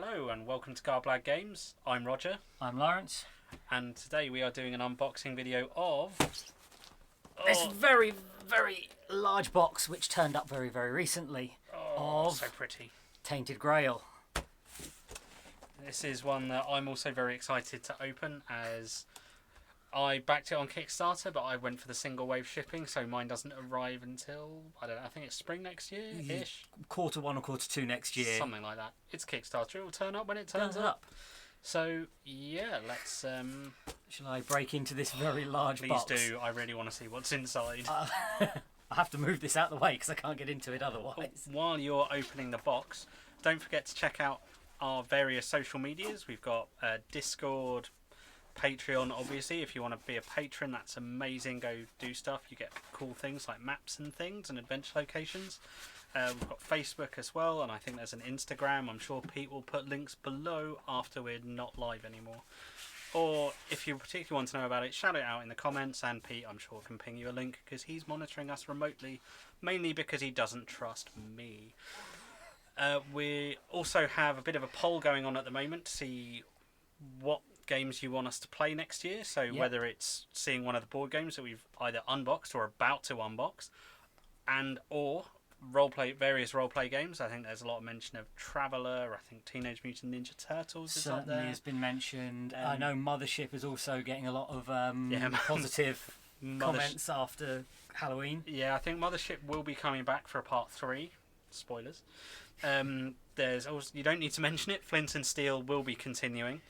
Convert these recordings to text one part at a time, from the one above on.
Hello and welcome to Garblad Games. I'm Roger. I'm Lawrence. And today we are doing an unboxing video of... This very, very large box which turned up very, very recently of so pretty. Tainted Grail. This is one that I'm also very excited to open, as I backed it on Kickstarter, but I went for the single wave shipping, so mine doesn't arrive until, I don't know, I think it's spring next year-ish? Quarter 1 or quarter 2 next year. Something like that. It's Kickstarter, it will turn up when it turns up. So, yeah, let's... Shall I break into this very large box? Please do, I really want to see what's inside. I have to move this out of the way because I can't get into it otherwise. While you're opening the box, don't forget to check out our various social medias. We've got Discord, Patreon, obviously. If you want to be a patron, that's amazing. Go do stuff. You get cool things like maps and things and adventure locations. We've got Facebook as well, and I think there's an Instagram. I'm sure Pete will put links below after we're not live anymore. Or if you particularly want to know about it, shout it out in the comments, and Pete, I'm sure, can ping you a link because he's monitoring us remotely, mainly because he doesn't trust me. We also have a bit of a poll going on at the moment to see what games you want us to play next year. So whether it's seeing one of the board games that we've either unboxed or about to unbox, and or various roleplay games. I think there's a lot of mention of Traveller. I think Teenage Mutant Ninja Turtles is up there. Certainly has been mentioned. I know Mothership is also getting a lot of positive comments after Halloween. Yeah, I think Mothership will be coming back for a part 3. Spoilers. There's also, you don't need to mention it, Flint and Steel will be continuing,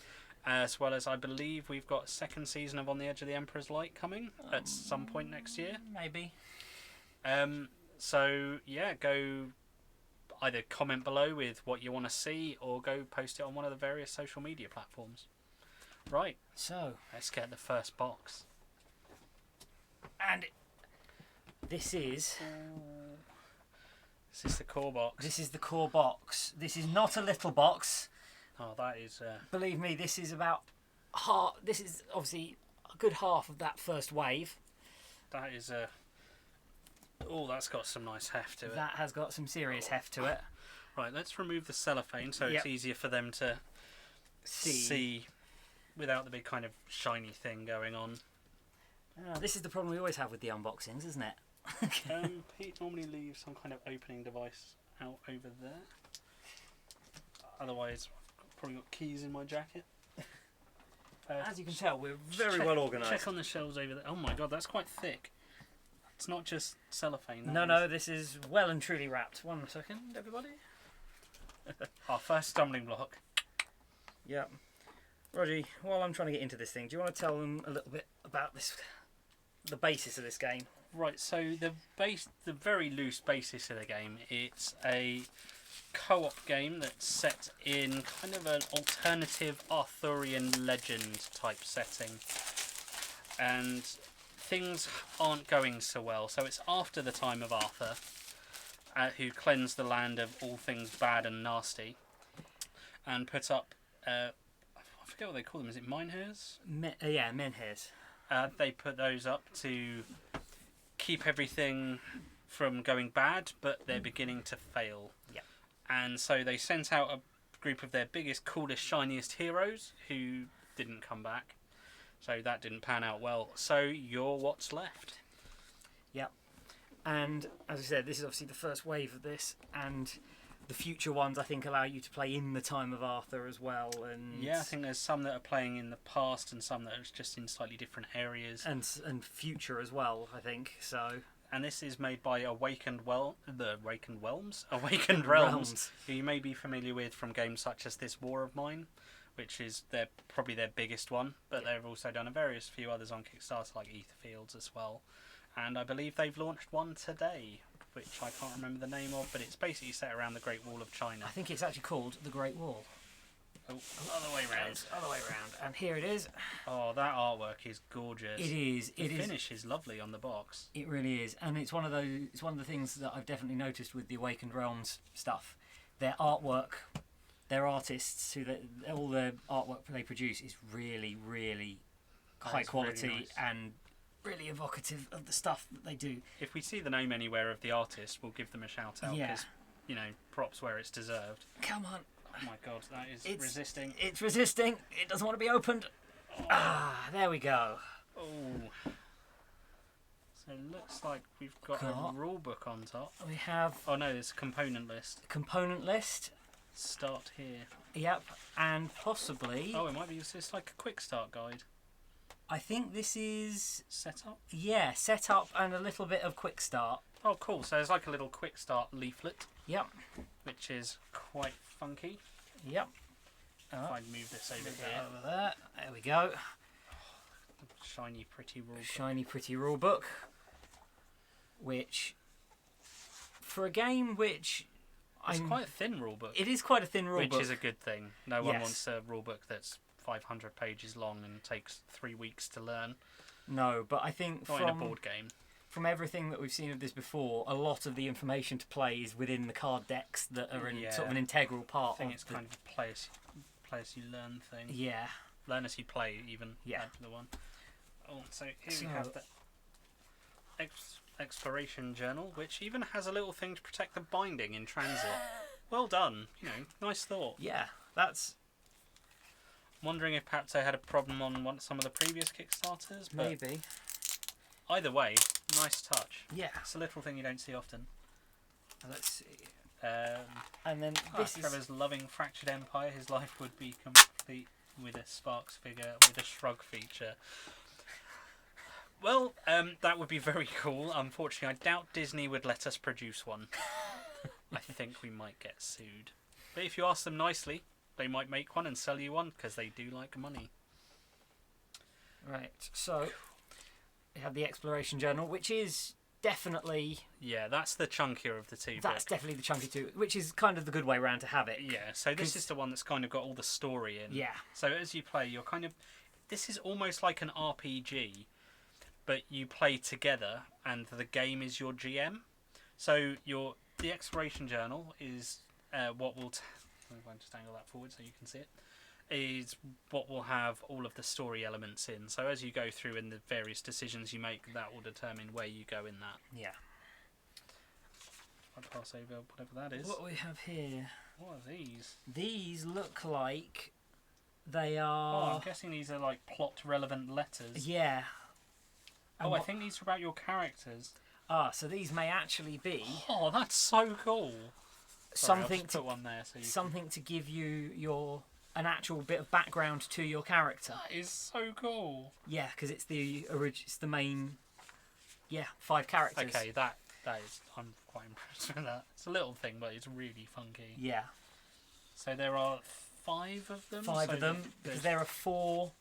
as well as I believe we've got a second season of On the Edge of the Emperor's Light coming at some point next year. Maybe. So yeah, go either comment below with what you want to see or go post it on one of the various social media platforms. Right, so let's get the first box. And this is... Is this the core box? This is the core box. This is not a little box. Oh, that is... Believe me, this is about half... This is obviously a good half of that first wave. That is a... Oh, that's got some nice heft to it. That has got some serious heft to it. Right, let's remove the cellophane so it's easier for them to see without the big kind of shiny thing going on. This is the problem we always have with the unboxings, isn't it? Pete normally leaves some kind of opening device out over there. Otherwise, I've probably got keys in my jacket. As you can tell, we're very well organised. Check on the shelves over there. Oh my god, that's quite thick. It's not just cellophane. No, this is well and truly wrapped. 1 second, everybody. Our first stumbling block. Yep. Roger, while I'm trying to get into this thing, do you want to tell them a little bit about this, the basis of this game? Right, so the very loose basis of the game, it's a co-op game that's set in kind of an alternative Arthurian legend type setting. And things aren't going so well. So it's after the time of Arthur, who cleansed the land of all things bad and nasty, and put up, I forget what they call them, is it menhirs? Yeah, menhirs. They put those up to keep everything from going bad, but they're beginning to fail. Yeah. And so they sent out a group of their biggest, coolest, shiniest heroes who didn't come back. So that didn't pan out well. So you're what's left. Yep. And as I said, this is obviously the first wave of this, and the future ones I think allow you to play in the time of Arthur as well. And yeah, I think there's some that are playing in the past and some that are just in slightly different areas. And future as well, I think. So. And this is made by Awaken Realms, who you may be familiar with from games such as This War of Mine, which is probably their biggest one, but they've also done a few others on Kickstarter, like Etherfields as well. And I believe they've launched one today, which I can't remember the name of, but it's basically set around the Great Wall of China. I think it's actually called the Great Wall. Oh, other way round. Other way round. And here it is. Oh, that artwork is gorgeous. It is. The finish is lovely on the box. It really is, and it's one of the things that I've definitely noticed with the Awaken Realms stuff. Their artwork. Their artists, all the artwork they produce is really, really high quality, really nice, and really evocative of the stuff that they do. If we see the name anywhere of the artist, we'll give them a shout out, because, props where it's deserved. Come on. Oh my god, that is resisting. It's resisting. It doesn't want to be opened. Oh. There we go. Oh. So it looks like we've got a rule book on top. We have... Oh no, there's a component list. Component list. Start here. Yep, and possibly... Oh, it might be just like a quick start guide. I think this is... Setup? Yeah, setup and a little bit of quick start. Oh, cool. So there's like a little quick start leaflet. Yep. Which is quite funky. Yep. If I move this over here. Over there. There we go. Shiny, pretty rule book. Shiny, pretty rule book. Which, for a game which... It's quite a thin rule book. It is quite a thin rule book. Which is a good thing. No one wants a rule book that's 500 pages long and takes 3 weeks to learn. No, but I think Not in a board game. From everything that we've seen of this before, a lot of the information to play is within the card decks that are sort of an integral part. I think it's kind of a play as you learn thing. Yeah. Learn as you play, even. Yeah. The one. Oh, so here we have the exploration journal, which even has a little thing to protect the binding in transit. Well done. You know, nice thought. Yeah, that's... I'm wondering if perhaps they had a problem on some of the previous Kickstarters. But maybe. Either way, nice touch. Yeah. It's a little thing you don't see often. Let's see. And then this is... Trevor's loving Fractured Empire. His life would be complete with a Sparks figure with a shrug feature. Well, that would be very cool. Unfortunately, I doubt Disney would let us produce one. I think we might get sued. But if you ask them nicely, they might make one and sell you one, because they do like money. Right, so we have the Exploration Journal, which is definitely... Yeah, that's the chunkier of the two. That's definitely the chunky two, which is kind of the good way around to have it. Yeah, so this is the one that's kind of got all the story in. Yeah. So as you play, you're kind of... This is almost like an RPG, but you play together, and the game is your GM. So the Exploration Journal is what will... I'm going to just angle that forward so you can see it. Is what will have all of the story elements in. So as you go through in the various decisions you make, that will determine where you go in that. Yeah. I'll pass over whatever that is. What we have here... What are these? These look like they are... Oh, I'm guessing these are like plot-relevant letters. Yeah. And I think these are about your characters. Ah, so these may actually be... Oh, that's so cool. Sorry, something I'll just put one there so something to give you an actual bit of background to your character. That is so cool. Yeah, because it's the main 5 characters. Okay, that is... I'm quite impressed with that. It's a little thing, but it's really funky. Yeah. So there are 5 of them? 5 of them, because there are 4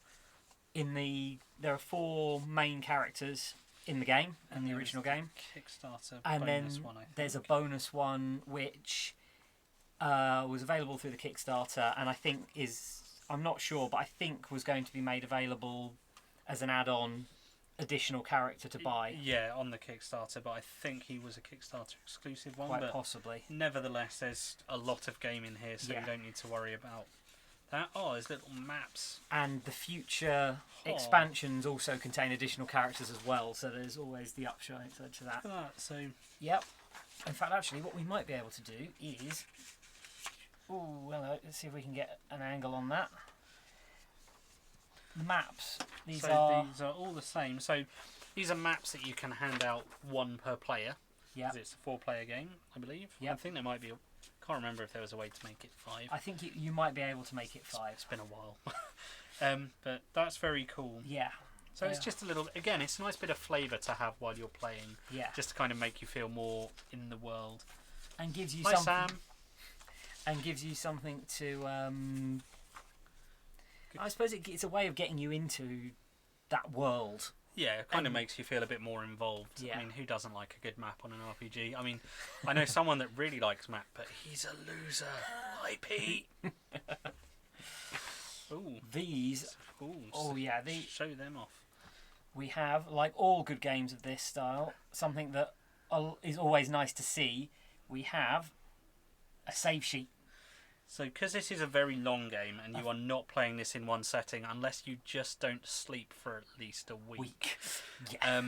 there are 4 main characters in the game, in the original game. Kickstarter and bonus then one, I think. There's a bonus one which was available through the Kickstarter, and I think I'm not sure, but I think was going to be made available as an add-on additional character to buy. Yeah, on the Kickstarter, but I think he was a Kickstarter exclusive one. Quite but possibly. Nevertheless, there's a lot of game in here, so you don't need to worry about that. Oh, there's little maps. And the future expansions also contain additional characters as well, so there's always the upside to that. Look at that. So, yep. In fact, actually, what we might be able to do is... Oh, well, let's see if we can get an angle on that. Maps. These are all the same. So these are maps that you can hand out 1 per player. Yeah. Because it's a 4-player game, I believe. Yep. I think there might be... Can't remember if there was a way to make it 5. I think you might be able to make it 5. It's been a while. But that's very cool. Yeah. So it's just a little... Again, it's a nice bit of flavour to have while you're playing. Yeah. Just to kind of make you feel more in the world. And gives you Hi, something... Sam. And gives you something to... I suppose it's a way of getting you into that world. Yeah, it kind of makes you feel a bit more involved. Yeah. I mean, who doesn't like a good map on an RPG? I mean, I know someone that really likes map, but he's a loser. Hi, Pete. Ooh. These... Ooh, Oh, yeah. Show them off. We have, like all good games of this style, something that is always nice to see. We have a save sheet. So, because this is a very long game, and you are not playing this in one setting, unless you just don't sleep for at least a week. Yeah.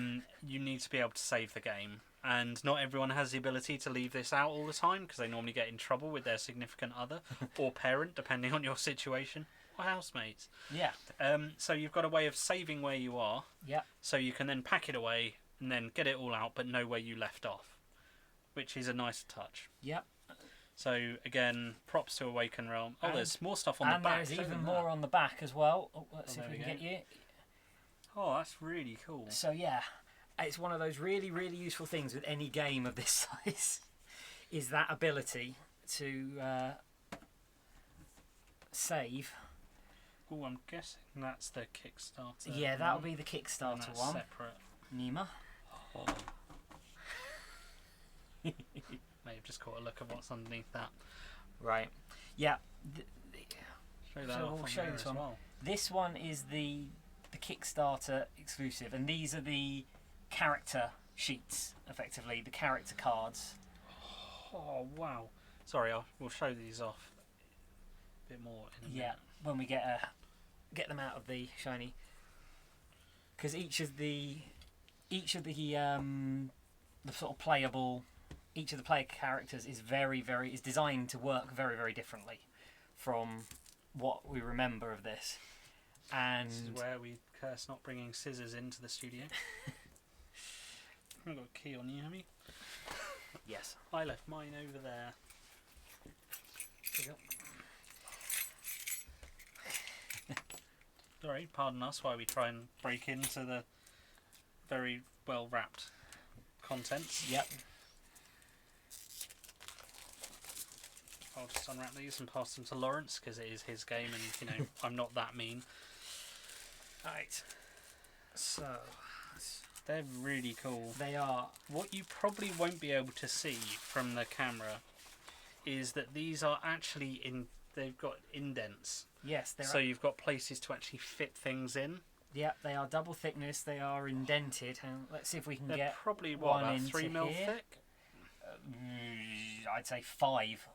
You need to be able to save the game. And not everyone has the ability to leave this out all the time because they normally get in trouble with their significant other or parent, depending on your situation, or housemates. Yeah. So you've got a way of saving where you are. Yeah. So you can then pack it away and then get it all out, but know where you left off, which is a nice touch. Yep. So again, props to Awaken Realm. Oh, there's more stuff on the back. And there's even more on the back as well. Oh, let's see if we can get you. Oh, that's really cool. So yeah, it's one of those really, really useful things with any game of this size, is that ability to save. Oh, I'm guessing that's the Kickstarter. Yeah, that'll be the Kickstarter one. Separate. Nima. Oh. May have just caught a look at what's underneath that. Right. Yeah. Show that So off we'll on show there this as one. well. This one is the Kickstarter exclusive, and these are the character sheets, effectively, the character cards. Oh wow! Sorry, we'll show these off a bit more in a minute. When we get them out of the shiny, because each of the sort of playable, each of the player characters is is designed to work very, very differently from what we remember of this. And this is where we curse not bringing scissors into the studio. I've got a key on you, have you? Yes. I left mine over there. There you go. Sorry, pardon us while we try and break into the very well wrapped contents. Yep. I'll just unwrap these and pass them to Lawrence because it is his game, and you know I'm not that mean. Right. So they're really cool. they are. What you probably won't be able to see from the camera is that these are actually they've got indents. Yes, they're. So you've got places to actually fit things in. Yep, they are double thickness. They are indented, and let's see if we can They're get probably one about into 3 mil here. thick. I'd say 5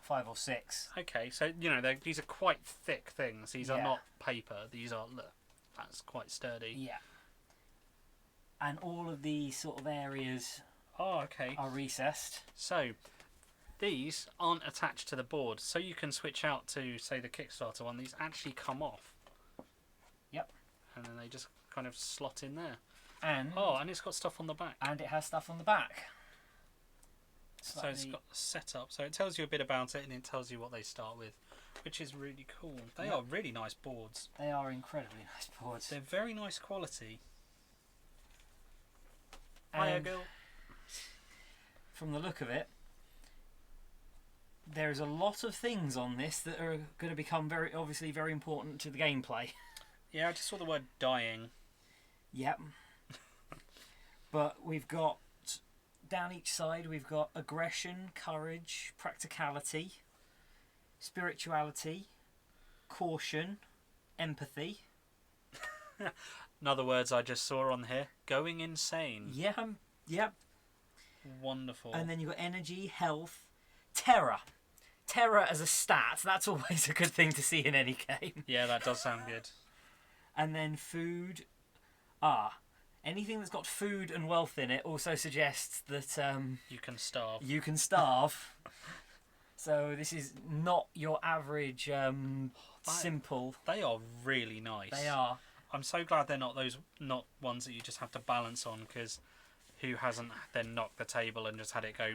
or 6. Okay, so you know these are quite thick things. These are Yeah. not paper. These are look. That's quite sturdy. Yeah. And all of these sort of areas Oh, okay. are recessed. So these aren't attached to the board, so you can switch out to say the Kickstarter one. These actually come off. Yep. And then they just kind of slot in there. And And it's got stuff on the back. it has stuff on the back. So it's got the setup. So it tells you a bit about it, and it tells you what they start with, which is really cool. They are really nice boards. They are incredibly nice boards. They're very nice quality. Hiya, And girl. from the look of it, there's a lot of things on this that are going to become very important to the gameplay. Yeah, I just saw the word dying. Yep. But we've got, down each side, we've got aggression, courage, practicality, spirituality, caution, empathy. In other words, I just saw on here, going insane. Yeah, yep. Wonderful. And then you've got energy, health, terror. Terror as a stat, that's always a good thing to see in any game. Yeah, that does sound good. And then food. Anything that's got food and wealth in it also suggests that You can starve. you can starve. So this is not your average simple. They are really nice. They are. I'm so glad they're not ones that you just have to balance on, because who hasn't then knocked the table and just had it go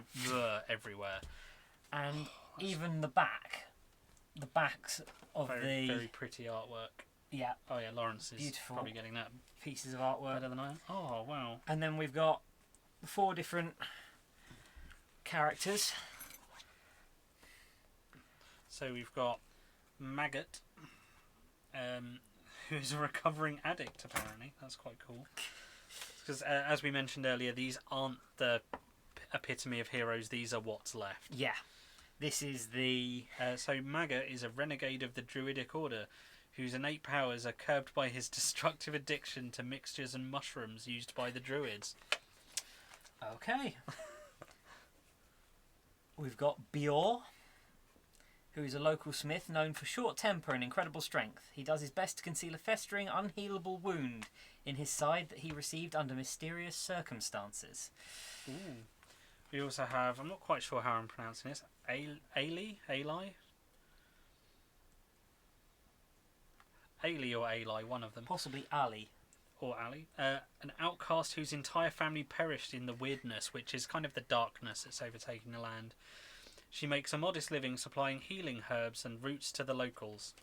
everywhere? And even the backs of Very, the very pretty artwork. yeah Oh yeah, Lawrence is Beautiful. probably getting that pieces of artwork. better than I am. Oh wow. And then we've got 4 different characters. So we've got Maggot, who's a recovering addict apparently. That's quite cool. Because as we mentioned earlier, these aren't the epitome of heroes. These are what's left. Yeah. This is the So Maggot is a renegade of the Druidic Order, whose innate powers are curbed by his destructive addiction to mixtures and mushrooms used by the Druids. okay. We've got Bjørn, who is a local smith known for short temper and incredible strength. He does his best to conceal a festering, unhealable wound in his side that he received under mysterious circumstances. Ooh. We also have, I'm not quite sure how I'm pronouncing this, Ailey or Ali, one of them. Possibly Ali. Or Ali. An outcast whose entire family perished in the weirdness, which is kind of the darkness that's overtaking the land. She makes a modest living supplying healing herbs and roots to the locals.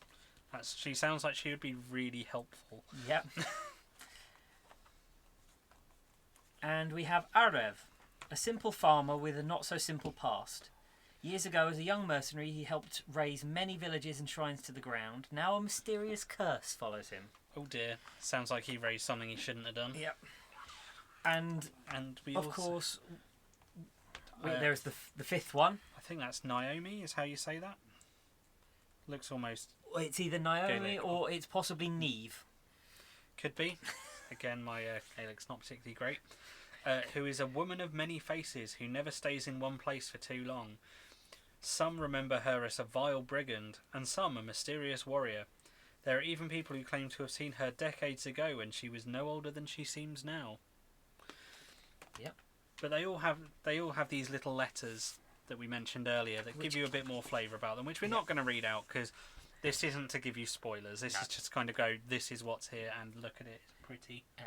She sounds like she would be really helpful. Yep. And we have Arev, a simple farmer with a not-so-simple past. Years ago, as a young mercenary, he helped raise many villages and shrines to the ground. Now a mysterious curse follows him. Oh dear. Sounds like he raised something he shouldn't have done. Yep. And we of also, course, there's the fifth one. I think that's Naomi, is how you say that. Looks almost... It's either Naomi Gaelic. or it's possibly Neve. Could be. Again, my Gaelic's not particularly great. Who is a woman of many faces who never stays in one place for too long. Some remember her as a vile brigand, and some a mysterious warrior. There are even people who claim to have seen her decades ago when she was no older than she seems now. Yep. But they all have these little letters that we mentioned earlier that give you a bit more flavour about them, which we're not going to read out because this isn't to give you spoilers. This is just kind of go, this is what's here, and look at it. It's pretty. Yeah.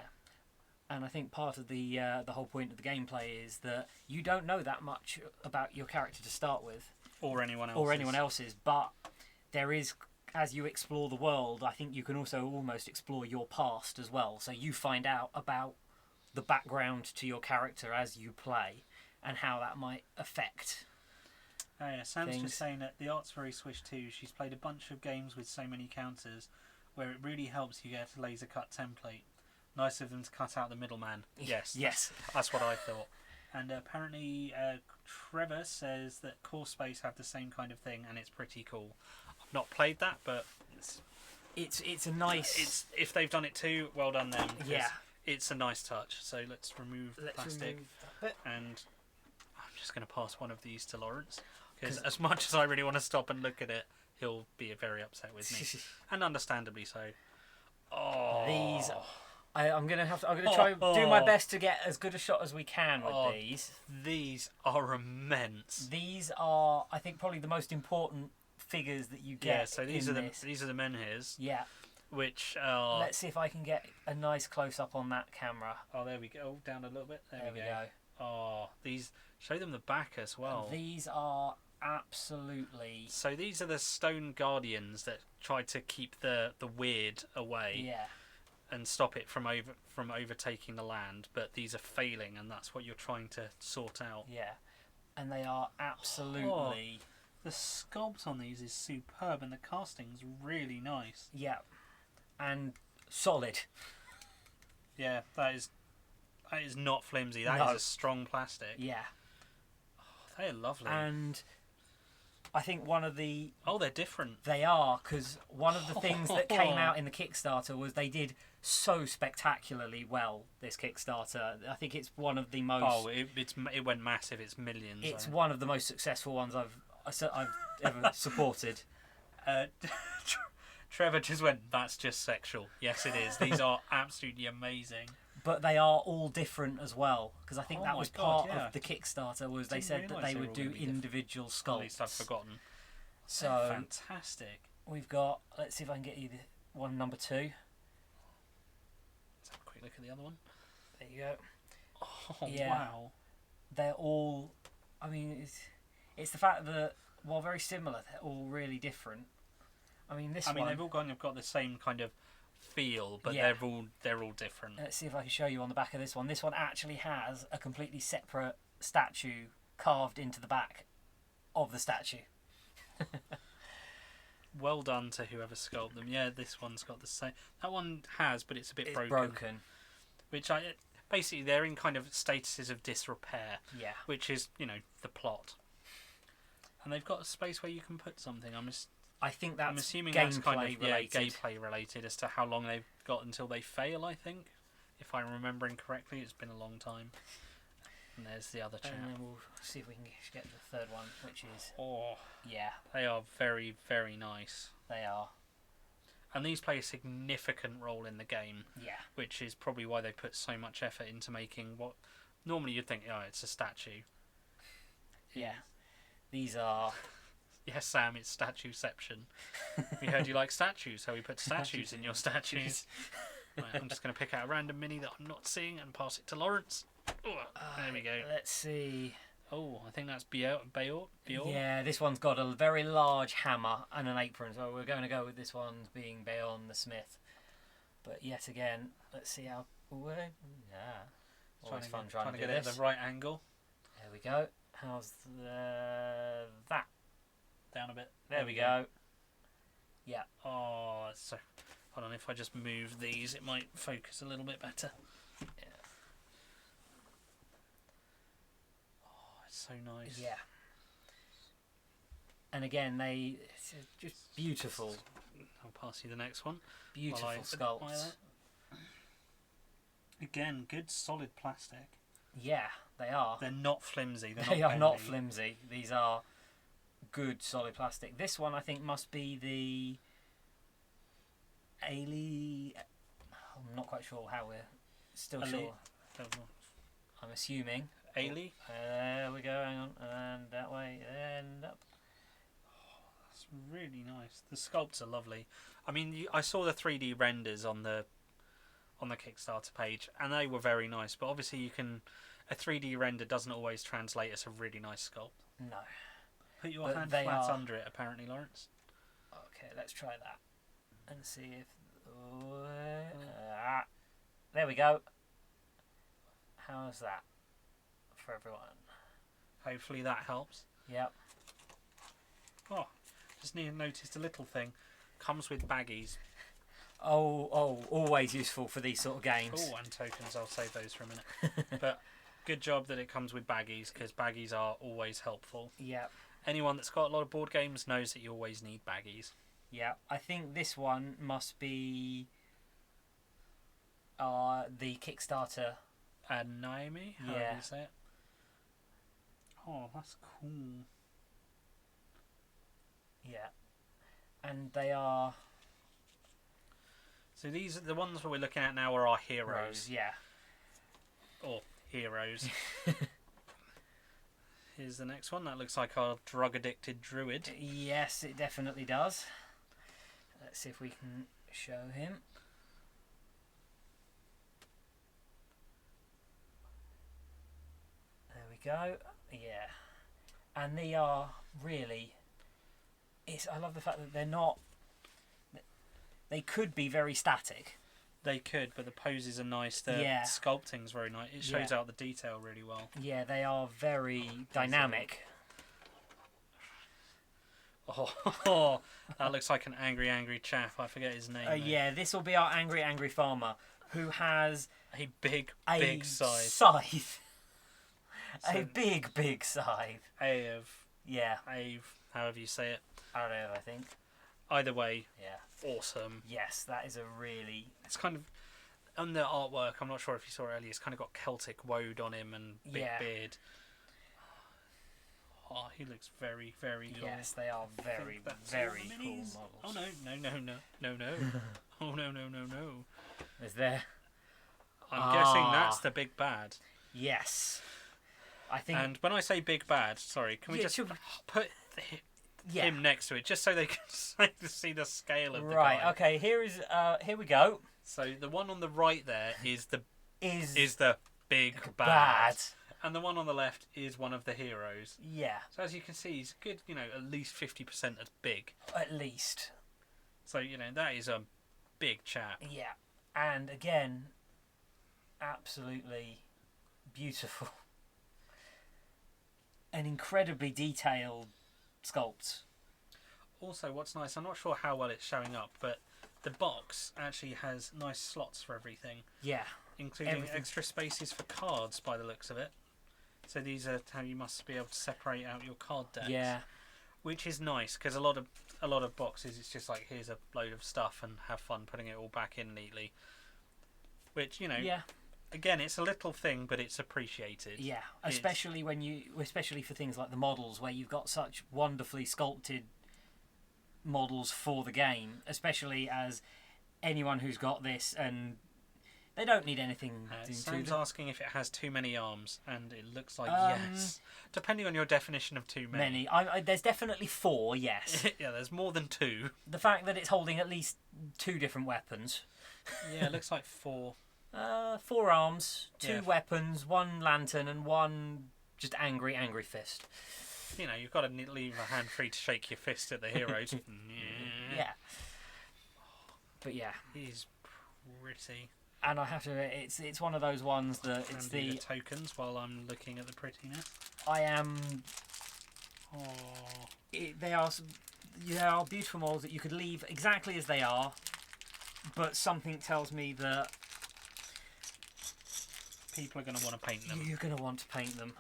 And I think part of the whole point of the gameplay is that you don't know that much about your character to start with. Or anyone else's. But there is, as you explore the world, I think you can also almost explore your past as well. So you find out about the background to your character as you play and how that might affect Oh yeah, Sam's things. just saying that the art's very Swish too. She's played a bunch of games with so many counters where it really helps you get a laser cut template. Nice of them to cut out the middleman. Yes. Yes. That's what I thought. And apparently Trevor says that Core Space have the same kind of thing and it's pretty cool. I've not played that, but it's a nice... if they've done it too, well done them. Yeah. It's a nice touch. So let's remove the plastic. And I'm just going to pass one of these to Lawrence. Because as much as I really want to stop and look at it, he'll be very upset with me. And understandably so. Oh. These... I'm gonna try do my best to get as good a shot as we can with these. These are immense. These are, I think, probably the most important figures that you get. Yeah, so these are the menhirs. Yeah. Which are... Let's see if I can get a nice close up on that camera. Oh, there we go. Oh, down a little bit. There we go. go. Oh, these... Show them the back as well. These are absolutely... So these are the stone guardians that try to keep the weird away. Yeah. And stop it from overtaking the land, but these are failing, and that's what you're trying to sort out. Yeah, and they are absolutely... The sculpt on these is superb, and the casting's really nice. Yeah, and solid. Yeah, that is not flimsy. That is a strong plastic. Yeah. Oh, they are lovely. And I think one of the... Oh, they're different. They are, because one of the things that came out in the Kickstarter was they did so spectacularly well, this Kickstarter. I think it's one of the most... Oh, it went massive. It's millions. It's one of the most successful ones I've ever supported. Trevor just went, that's just sexual. Yes, it is. These are absolutely amazing. But they are all different as well, because I think that was part of the Kickstarter, was they said that they would do individual sculpts. At least I've forgotten. So they're fantastic. We've got, let's see if I can get you the one number 2. Let's have a quick look at the other one. There you go. Oh, yeah. Wow. They're all, I mean, it's the fact that, while very similar, they're all really different. I mean, they've all kind of got the same kind of feel, but they're all different. Let's see if I can show you on the back of this one. This one actually has a completely separate statue carved into the back of the statue. Well done to whoever sculpted them. Yeah, this one's got the same. That one has, but it's a bit broken. Which basically they're in kind of statuses of disrepair. Yeah. Which is, the plot. And they've got a space where you can put something. I think that's I'm assuming gameplay that's kind of related. Gameplay related as to how long they've got until they fail. I think, if I'm remembering correctly, it's been a long time. And there's the other chap. And then we'll see if we can get to the third one, which is... Oh, Yeah, they are very, very nice. they are. And these play a significant role in the game, Yeah. which is probably why they put so much effort into making what normally you'd think, oh, it's a statue. Yeah. These are... Yes, Sam, it's statueception. We heard you like statues, so we put statues in your statues. Right, I'm just going to pick out a random mini that I'm not seeing and pass it to Lawrence. Oh, there we go. Let's see. Oh, I think that's Bjørn. Yeah, this one's got a very large hammer and an apron, so we're going to go with this one being Bailon the Smith. But yet again, let's see how... Yeah. Always fun trying to get do it this. at the right angle. There we go. How's that? Down a bit. There we go. Yeah. Oh, so... Hold on, if I just move these, it might focus a little bit better. Yeah. Oh, it's so nice. Yeah. And again, it's just beautiful. I'll pass you the next one. Beautiful While I sculpts. admire that. Again, good solid plastic. Yeah, they are. They're not flimsy. They are not flimsy. These are good solid plastic. This one I think must be the I'm not quite sure how we're still sure. I'm assuming. Ailey? There we go, hang on. And that way, and up. Oh, that's really nice. The sculpts are lovely. I mean, I saw the 3D renders on the Kickstarter page, and they were very nice. But obviously, a 3D render doesn't always translate as a really nice sculpt. No. Put your But hand they flat are... under it, apparently, Lawrence. Okay, let's try that. And see if... there we go. How's that for everyone? Hopefully that helps. Yep. Oh, just noticed a little thing. Comes with baggies. Oh, always useful for these sort of games. Oh, and tokens. I'll save those for a minute. But good job that it comes with baggies, because baggies are always helpful. Yep. Anyone that's got a lot of board games knows that you always need baggies. Yeah, I think this one must be the Kickstarter. Naomi? How do you say it? Oh, that's cool. Yeah. And they are... So these are the ones that we're looking at now are our heroes. Rose, yeah. Or heroes. Here's the next one. That looks like our drug-addicted druid. Yes, it definitely does. Let's see if we can show him. There we go. Yeah. And they are really... I love the fact that they're not... They could be very static. They could, but the poses are nice. The sculpting's very nice. It shows out the detail really well. Yeah, they are very dynamic. Oh, that looks like an angry chap. I forget his name. Yeah, this will be our angry farmer who has a big scythe. Scythe. A big scythe. However you say it. I don't know, I think. Either way, yeah, awesome. Yes, that is a really... It's kind of... On the artwork, I'm not sure if you saw it earlier, it's kind of got Celtic woad on him and big beard. Oh, he looks very, very cool. Yes, they are very, very cool models. Oh, no. Oh, no. Is there? I'm guessing that's the big bad. Yes. I think... And when I say big bad, sorry, can we just put... him next to it, just so they can see the scale of the guy. Right. Okay. Here we go. So the one on the right there is the big bad, and the one on the left is one of the heroes. Yeah. So as you can see, he's good. At least 50% as big. At least. So that is a big chap. Yeah. And again, absolutely beautiful. An incredibly detailed sculpt. Also, what's nice, I'm not sure how well it's showing up, but the box actually has nice slots for everything. Yeah. Including extra spaces for cards by the looks of it. So these are how you must be able to separate out your card decks. Yeah. Which is nice, because a lot of boxes, it's just like, here's a load of stuff and have fun putting it all back in neatly. Which, Yeah. again, it's a little thing, but it's appreciated. Yeah, especially especially for things like the models, where you've got such wonderfully sculpted models for the game, especially as anyone who's got this, and they don't need anything to Sam's them. asking if it has too many arms, and it looks like yes. Depending on your definition of too many. There's definitely 4, yes. Yeah, there's more than 2. The fact that it's holding at least 2 different weapons. Yeah, it looks like 4. 4 arms, 2 Yeah. weapons, 1 lantern, and 1 just angry fist. You know, you've got to leave a hand free to shake your fist at the heroes. Yeah. But yeah. He's pretty. And I have to admit, it's one of those ones that it's the the tokens while I'm looking at the prettiness. I am. Oh, They are beautiful models that you could leave exactly as they are, but something tells me that people are going to want to paint them. you're going to want to paint them.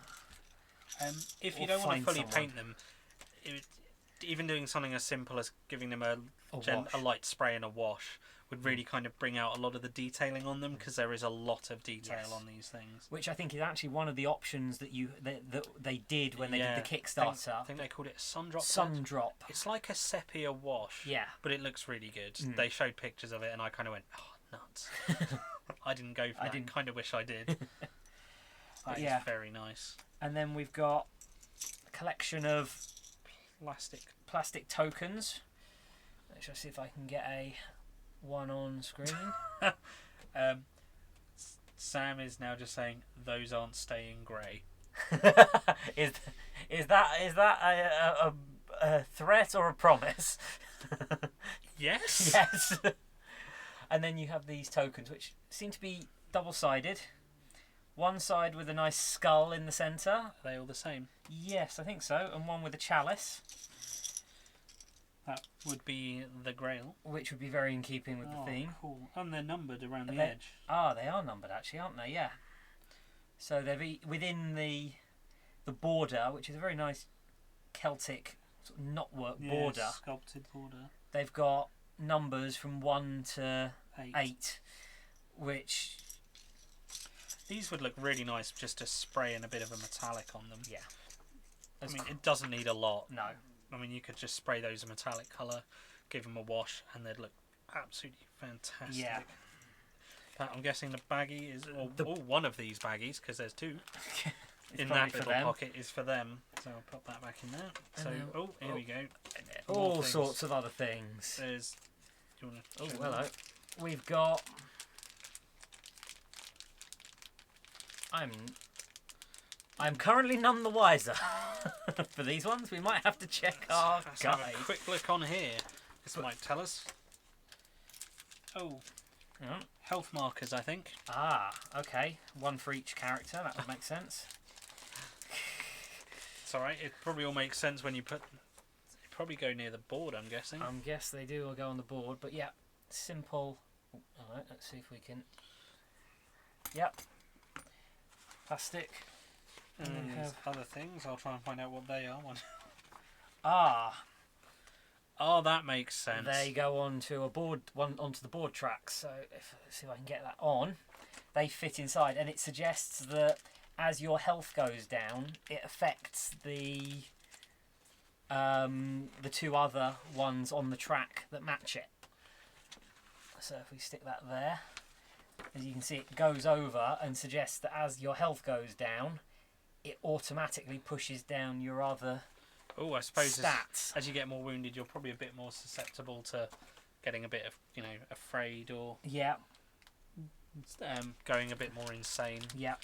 If you Or don't want to find fully someone. paint them, even doing something as simple as giving them a wash. light spray and a wash would really kind of bring out a lot of the detailing on them, because there is a lot of detail Yes. on these things. Which I think is actually one of the options that they did when they did the Kickstarter. I think they called it a sun drop. Sun drop. It's like a sepia wash. Yeah. But it looks really good. They showed pictures of it, and I kind of went, "Oh, nuts!" I didn't go for that. I kind of wish I did. That is very nice. And then we've got a collection of plastic tokens. Let's just see if I can get one on screen. Sam is now just saying those aren't staying grey. is that a threat or a promise? Yes. Yes. And then you have these tokens, which seem to be double-sided. One side with a nice skull in the centre. Are they all the same? Yes, I think so. And one with a chalice. That would be the Grail. Which would be very in keeping with the theme. Cool. And they're numbered around the edge. They are numbered actually, aren't they? Yeah. So they're within the border, which is a very nice Celtic sort of knotwork border. Sculpted border. They've got numbers from 1 to 8, which... These would look really nice just to spray in a bit of a metallic on them. Yeah. I mean, it doesn't need a lot. No. I mean, you could just spray those a metallic colour, give them a wash, and they'd look absolutely fantastic. Yeah. But I'm guessing the baggie is... one of these baggies, because there's 2, in that little pocket, is for them. So I'll put that back in there. So, here we go. All sorts of other things. There's... Do you want to hello. We've got... I'm currently none the wiser for these ones. We might have to check our Let's guide. have a quick look on here. This might tell us. Oh, health markers, I think. Ah, okay. 1 for each character. That would make sense. It's alright. It probably all makes sense when you put... They probably go near the board, I'm guessing. Guess they do all go on the board. But yeah, simple. Alright, let's see if we can... Yep. Plastic. And there's other things. I'll try and find out what they are. Oh, that makes sense. They go onto onto the board tracks. So let's see if I can get that on. They fit inside, and it suggests that as your health goes down, it affects the 2 other ones on the track that match it. So if we stick that there, as you can see, it goes over and suggests that as your health goes down, it automatically pushes down your other I suppose stats. As you get more wounded, you're probably a bit more susceptible to getting a bit of, afraid or going a bit more insane. Yeah.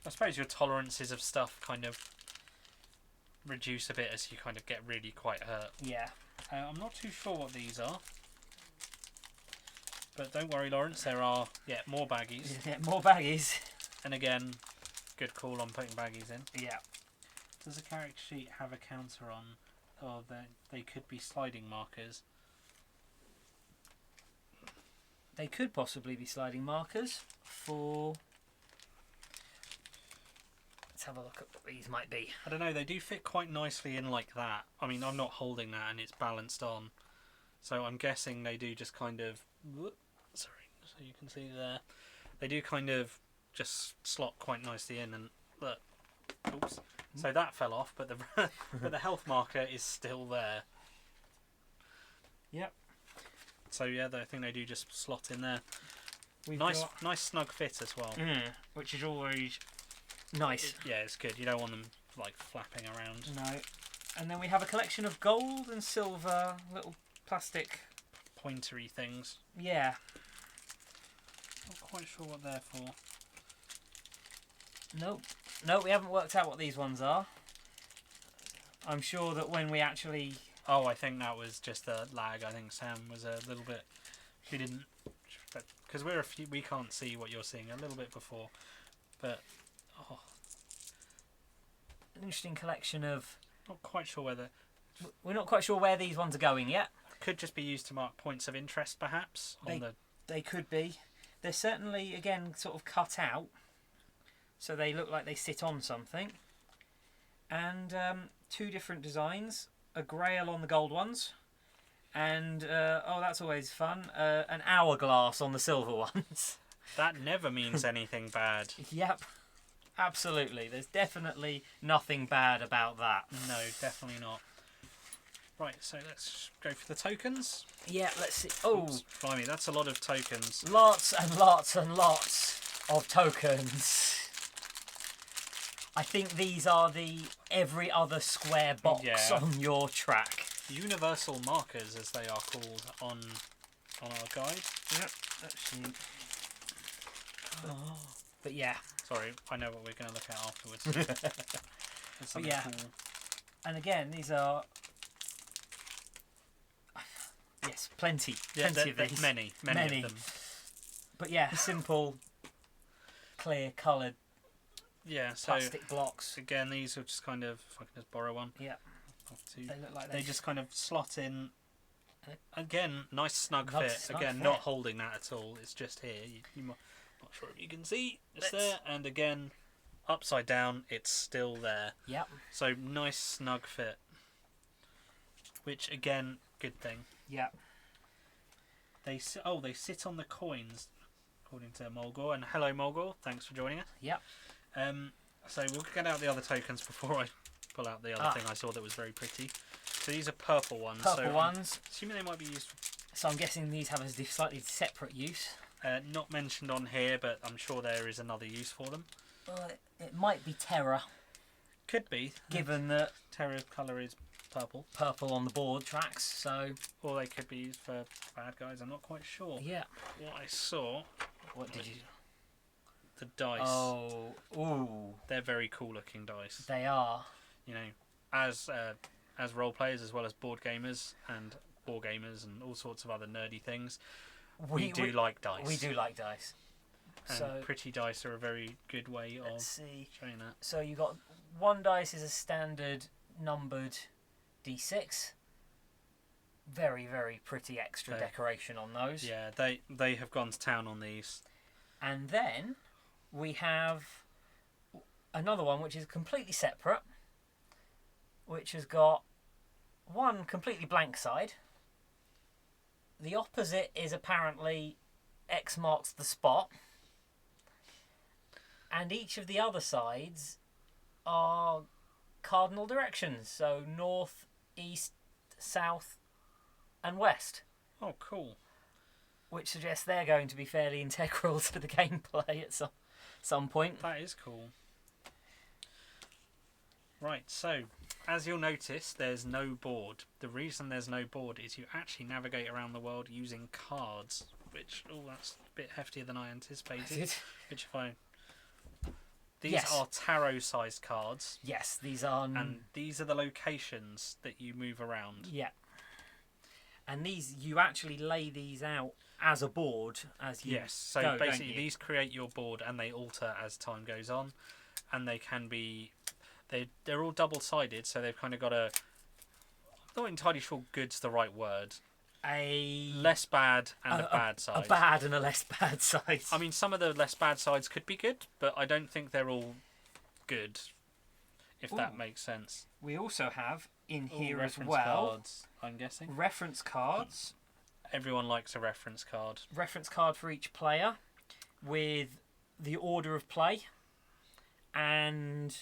I suppose your tolerances of stuff kind of reduce a bit as you kind of get really quite hurt. Yeah. I'm not too sure what these are. But don't worry, Lawrence, there are, more baggies. Yeah, more baggies. And again, good call on putting baggies in. Yeah. Does the character sheet have a counter on, or they could be sliding markers? They could possibly be sliding markers for... Let's have a look at what these might be. I don't know, they do fit quite nicely in like that. I mean, I'm not holding that and it's balanced on. So I'm guessing they do just kind of... Sorry, so you can see there. They do kind of just slot quite nicely in. And look, oops. So that fell off, but the but the health marker is still there. Yep. So yeah, I think they do just slot in there. We've Nice got, snug fit as well. which is always nice. Yeah, it's good. You don't want them like flapping around. No. And then we have a collection of gold and silver little plastic. Pointery things. Yeah. Not quite sure what they're for. Nope. No, we haven't worked out what these ones are. I'm sure that when we actually... Oh, I think that was just a lag. I think Sam was a little bit... She didn't... Because we can't see what you're seeing a little bit before. But... Oh, An interesting collection of... not quite sure whether... We're not quite sure where these ones are going yet. Could just be used to mark points of interest, perhaps. They could be. They're certainly, again, sort of cut out. So they look like they sit on something. And two different designs. A grail on the gold ones. And, oh, that's always fun, an hourglass on the silver ones. That never means anything bad. Yep. Absolutely. There's definitely nothing bad about that. No, definitely not. Right, so let's go for the tokens. Yeah, let's see. Oh, Oops, blimey, that's a lot of tokens. lots and lots and lots of tokens. I think these are the every other square box on your track. Universal markers, as they are called on our guide. Yep, actually. Oh. But yeah. Sorry, I know what we're going to look at afterwards. There's something yeah. cool. And again, these are... Yes, plenty of these. Many of them. But yeah, simple, clear, coloured plastic blocks. Again, these are just kind of... If I can just borrow one. Yeah. They look like they just kind of slot in. Again, nice snug fit. Again, not holding that at all. It's just here. You're not sure if you can see. It's there. And again, upside down, it's still there. Yep. So nice snug fit. Which again, good thing. Yep. They sit on the coins, according to Mulgore. And hello, Mulgore. Thanks for joining us. Yep. So we'll get out the other tokens before I pull out the other thing I saw that was very pretty. So these are purple ones. Purple ones. Assuming they might be used. So I'm guessing these have a slightly separate use. Not mentioned on here, but I'm sure there is another use for them. It might be Terra. Could be. Given that Terra colour is purple. Purple on the board tracks, so... Or they could be used for bad guys, I'm not quite sure. Yeah. What I saw... What did you... The dice. Oh, ooh. They're very cool looking dice. They are. You know, as role players as well as board gamers and war gamers and all sorts of other nerdy things, we do like dice. We do like dice. And so pretty dice are a very good way of showing that. So you got one dice is a standard numbered D6. Very, very pretty extra decoration on those. Yeah, they have gone to town on these. And then we have another one which is completely separate, which has got one completely blank side. The opposite is apparently X marks the spot. And each of the other sides are cardinal directions. So north, east, south and west. Oh, cool. Which suggests they're going to be fairly integral to the gameplay at some point. That is cool. Right, so as you'll notice, there's no board. The reason there's no board is you actually navigate around the world using cards, which, that's a bit heftier than I anticipated. Which if I... These are tarot-sized cards. Yes, these are... And these are the locations that you move around. Yeah. And these, you actually lay these out as a board as you so go, basically these create your board and they alter as time goes on. And they can be... They're all double-sided, so they've kind of got a... I'm not entirely sure good's the right word. A... Less bad and a bad side. A bad and a less bad side. I mean, some of the less bad sides could be good, but I don't think they're all good, if that makes sense. We also have in here as reference well... cards, I'm guessing. Reference cards. Everyone likes a reference card. Reference card for each player with the order of play and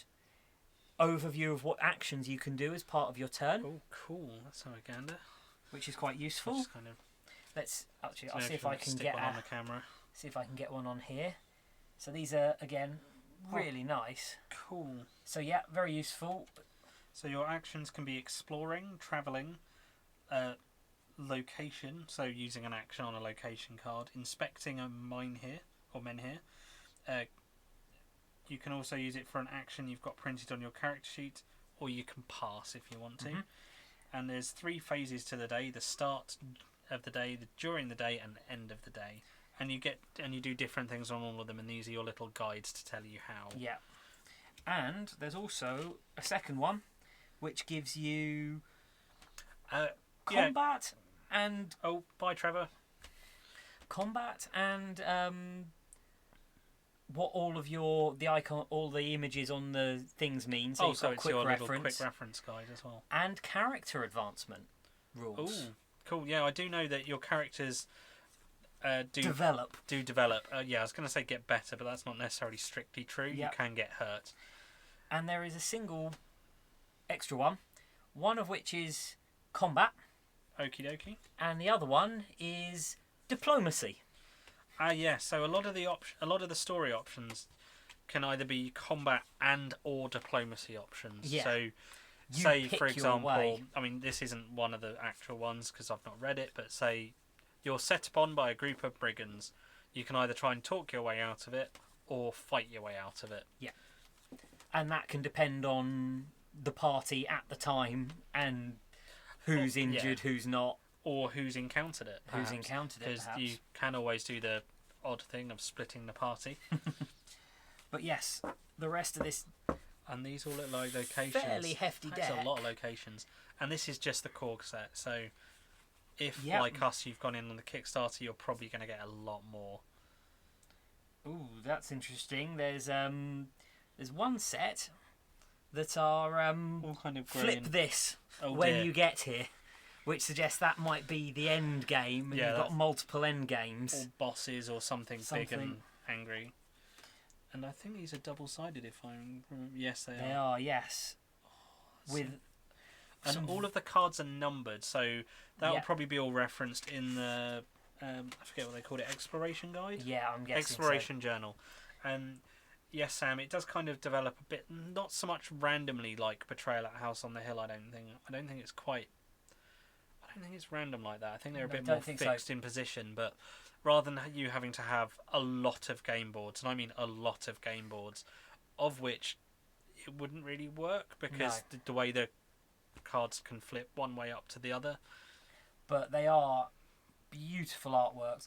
overview of what actions you can do as part of your turn. Oh, cool. That's how I gander. Which is quite useful. Just kind of, Let's actually. I'll see if I can get one on the camera. See if I can get one on here. So these are again really nice. Cool. So yeah, very useful. So your actions can be exploring, travelling, location. So using an action on a location card, inspecting a mine here or men here. You can also use it for an action you've got printed on your character sheet, or you can pass if you want to. And there's 3 phases to the day: the start of the day, the during the day, and the end of the day. And you do different things on all of them, and these are your little guides to tell you how. Yeah. And there's also a second one, which gives you combat and oh, bye, Trevor. Combat and what all of all the images on the things mean. So you've got it's your little quick reference guide as well. And character advancement rules. Oh, cool. Yeah, I do know that your characters develop. Yeah, I was going to say get better, but that's not necessarily strictly true. Yep. You can get hurt. And there is a single extra one of which is combat. Okie dokie. And the other one is diplomacy. Yeah. So a lot of the story options can either be combat and or diplomacy options. Yeah. So, say for example, I mean this isn't one of the actual ones because I've not read it, but say you're set upon by a group of brigands. You can either try and talk your way out of it or fight your way out of it. Yeah. And that can depend on the party at the time and who's injured, who's not. Or who's encountered it. Perhaps. Who's encountered it, because you can always do the odd thing of splitting the party. But yes, the rest of this... And these all look like locations. Fairly hefty deck. That's a lot of locations. And this is just the core set, so... If, like us, you've gone in on the Kickstarter, you're probably going to get a lot more. Ooh, that's interesting. There's one set that are all kind of flip this when you get here, which suggests that might be the end game, and you've got multiple end games. Or bosses or something big and angry. And I think these are double-sided, if I remember. Yes, they are. They are, yes. And all of the cards are numbered, so that will probably be all referenced in the I forget what they called it, exploration guide. Yeah, I'm guessing exploration journal. And yes, Sam, it does kind of develop a bit, not so much randomly like Betrayal at House on the Hill. I don't think it's random like that. I think they're a bit more fixed in position, but rather than you having to have a lot of game boards, and I mean a lot of game boards, of which it wouldn't really work because the way the cards can flip one way up to the other. But they are beautiful artworks.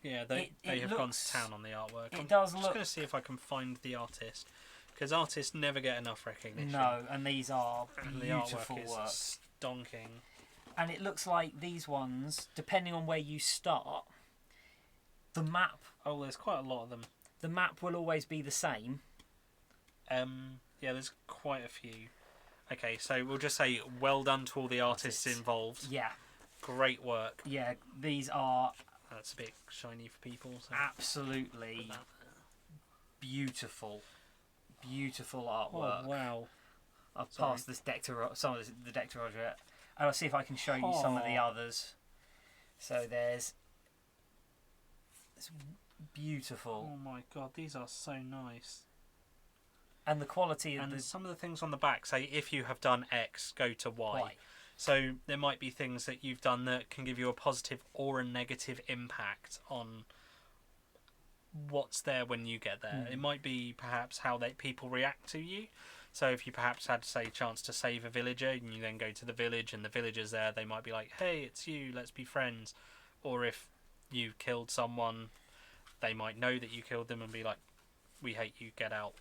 Yeah, they have gone to town on the artwork. I'm just going to see if I can find the artist, because artists never get enough recognition. No, and these are beautiful the artwork is stonking. And it looks like these ones, depending on where you start, the map... Oh, there's quite a lot of them. The map will always be the same. Yeah, there's quite a few. Okay, so we'll just say well done to all the artists involved. Yeah. Great work. Yeah, these are... That's a bit shiny for people. So absolutely beautiful. Beautiful artwork. Oh, wow. I've passed this deck to some of the deck to Roger. And I'll see if I can show you some of the others. So there's... It's beautiful. Oh my god, these are so nice. And the quality of some of the things on the back say if you have done X, go to Y. So there might be things that you've done that can give you a positive or a negative impact on what's there when you get there. It might be perhaps how people react to you. So if you perhaps had, say, a chance to save a villager and you then go to the village and the villagers there, they might be like, hey, it's you, let's be friends. Or if you killed someone, they might know that you killed them and be like, we hate you, get out.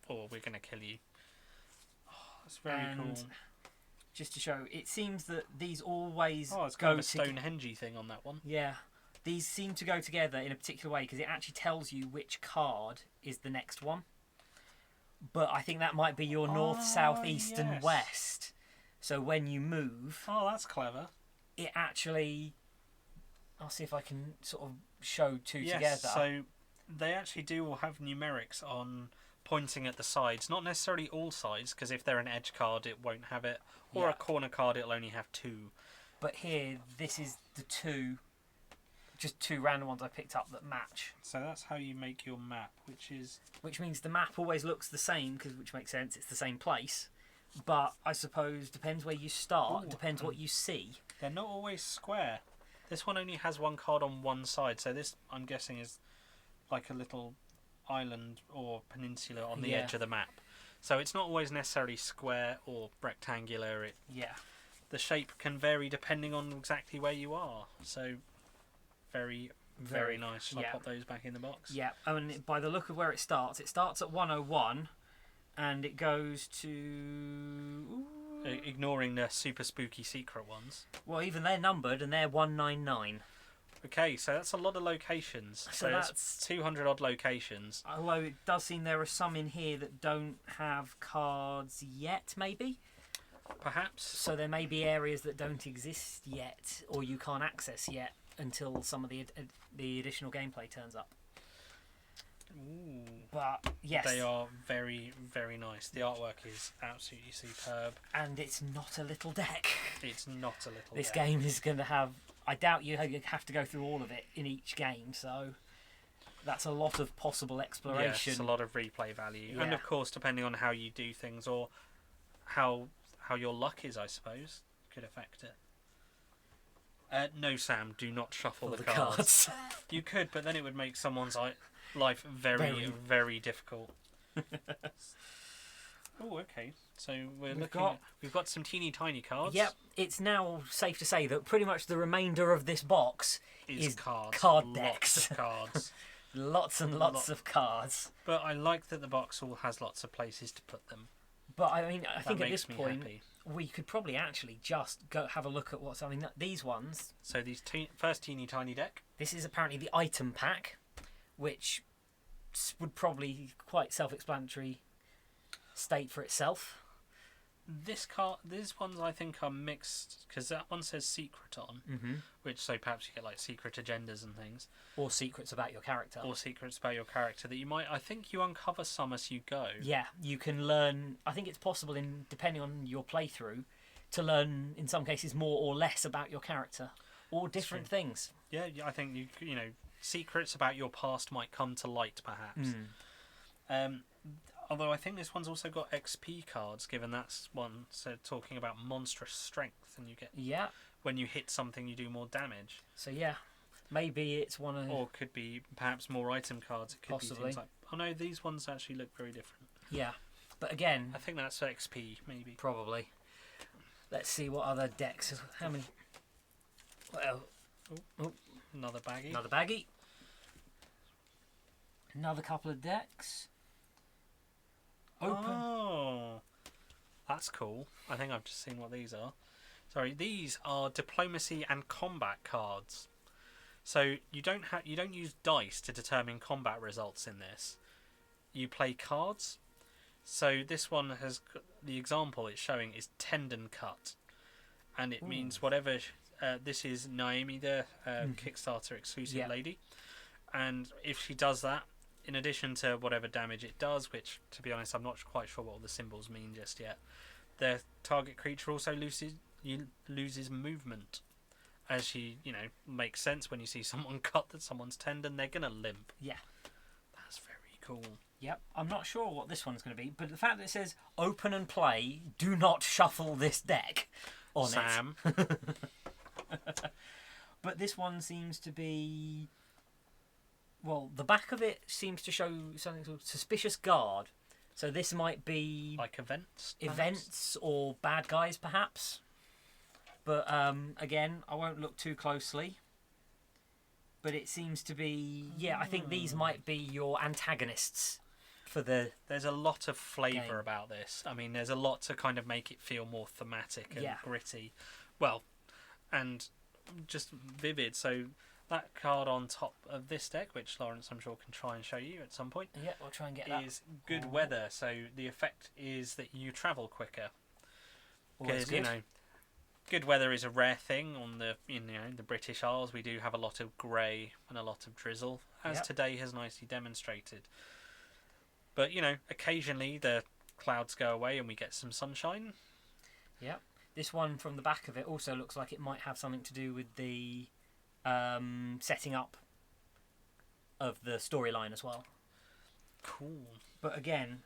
Or we're going to kill you. Oh, that's very cool. Just to show, it seems that these always it's kind of a Stonehenge thing on that one. Yeah. These seem to go together in a particular way because it actually tells you which card is the next one. But I think that might be your north, south, east and west. So when you move... Oh, that's clever. It actually... I'll see if I can sort of show two together. So They actually do all have numerics on pointing at the sides, not necessarily all sides, because if they're an edge card, it won't have it, or a corner card, it'll only have 2. But here, this is the just 2 random ones I picked up that match. So that's how you make your map, which means the map always looks the same, which makes sense. It's the same place, but I suppose depends where you start, depends what you see. They're not always square. This one only has 1 card on one side, so this, I'm guessing, is like a little island or peninsula on the edge of the map. So it's not always necessarily square or rectangular. The shape can vary depending on exactly where you are. So very, very nice. Shall I pop those back in the box? Yeah, and by the look of where it starts at 101 and it goes to... Ignoring the super spooky secret ones. Well, even they're numbered and they're 199. Okay, so that's a lot of locations. So that's 200 odd locations. Although it does seem there are some in here that don't have cards yet, maybe? Perhaps. So there may be areas that don't exist yet, or you can't access yet until some of the additional gameplay turns up. Ooh. But yes, they are very, very nice. The artwork is absolutely superb, and it's not a little deck. It's not a little. This game is going to have. I doubt you have to go through all of it in each game, so that's a lot of possible exploration. Yes, a lot of replay value, and of course, depending on how you do things or how your luck is, I suppose, could affect it. No, Sam, do not shuffle the cards. You could, but then it would make someone's life very, very difficult. Oh, okay. So we've got some teeny tiny cards. Yep, it's now safe to say that pretty much the remainder of this box is cards. Card decks. Lots of cards. Lots and lots of cards. But I like that the box all has lots of places to put them. But I mean, I think at this point happy. We could probably actually just go have a look at what's. I mean, these ones. So these first teeny tiny deck. This is apparently the item pack, which would probably quite self-explanatory state for itself. These ones I think are mixed because that one says secret on, which so perhaps you get like secret agendas and things, or secrets about your character, that you might. I think you uncover some as you go. Yeah, you can learn. I think it's possible depending on your playthrough to learn in some cases more or less about your character or different things. Yeah, I think you know secrets about your past might come to light perhaps. Although I think this one's also got XP cards, given that's one talking about monstrous strength, and you get when you hit something you do more damage. So yeah, maybe it's one of or could be perhaps more item cards. It could possibly. be things like no, these ones actually look very different. Yeah, but again, I think that's XP maybe. Probably. Let's see what other decks. How many? Well, another baggie. Another baggie. Another couple of decks. Open. Oh, that's cool. I think I've just seen what these are. Sorry, these are diplomacy and combat cards. So you don't use dice to determine combat results in this. You play cards. So this one has the example it's showing is tendon cut, and it means whatever. This is Naomi, the Kickstarter exclusive lady, and if she does that, in addition to whatever damage it does, which, to be honest, I'm not quite sure what all the symbols mean just yet, the target creature also loses movement. As she, makes sense when you see someone cut someone's tendon, they're going to limp. Yeah. That's very cool. Yep. I'm not sure what this one's going to be, but the fact that it says, open and play, do not shuffle this deck on Sam. it. But this one seems to be... Well, the back of it seems to show something called Suspicious Guard. So this might be... Like events? Events or bad guys, perhaps. But, again, I won't look too closely. But it seems to be... Yeah, I think these might be your antagonists for the... There's a lot of flavour about this. I mean, there's a lot to kind of make it feel more thematic and gritty. Well, and just vivid. So... That card on top of this deck, which Lawrence I'm sure can try and show you at some point. Yeah, we'll try and get that. Is good weather, so the effect is that you travel quicker. Because Good weather is a rare thing on the the British Isles. We do have a lot of grey and a lot of drizzle, as today has nicely demonstrated. But occasionally the clouds go away and we get some sunshine. Yep. This one from the back of it also looks like it might have something to do with the setting up of the storyline as well. Cool. But again,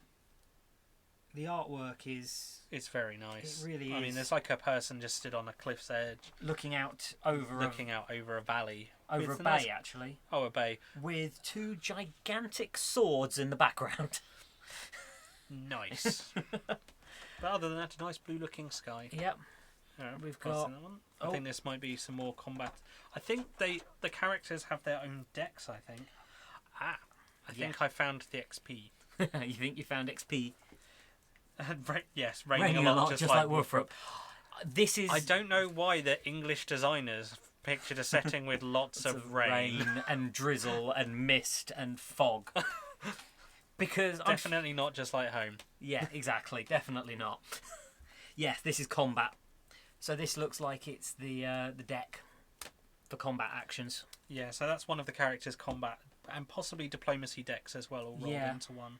the artwork is... It's very nice. It really is. I mean, there's like a person just stood on a cliff's edge. Looking out over a valley. Over a bay, actually. Oh, a bay. With two gigantic swords in the background. Nice. But other than that, a nice blue-looking sky. Yep. We've got... That one. I think this might be some more combat. I think the characters have their own decks, I think. I think I found the XP. You think you found XP? Yes, raining a lot, just like Wolfrup. This is... I don't know why the English designers pictured a setting with lots of rain and drizzle and mist and fog. Because definitely not just like home. Yeah, exactly. Definitely not. Yes, this is combat. So this looks like it's the deck for combat actions. Yeah, so that's one of the characters' combat and possibly diplomacy decks as well, all rolled into one.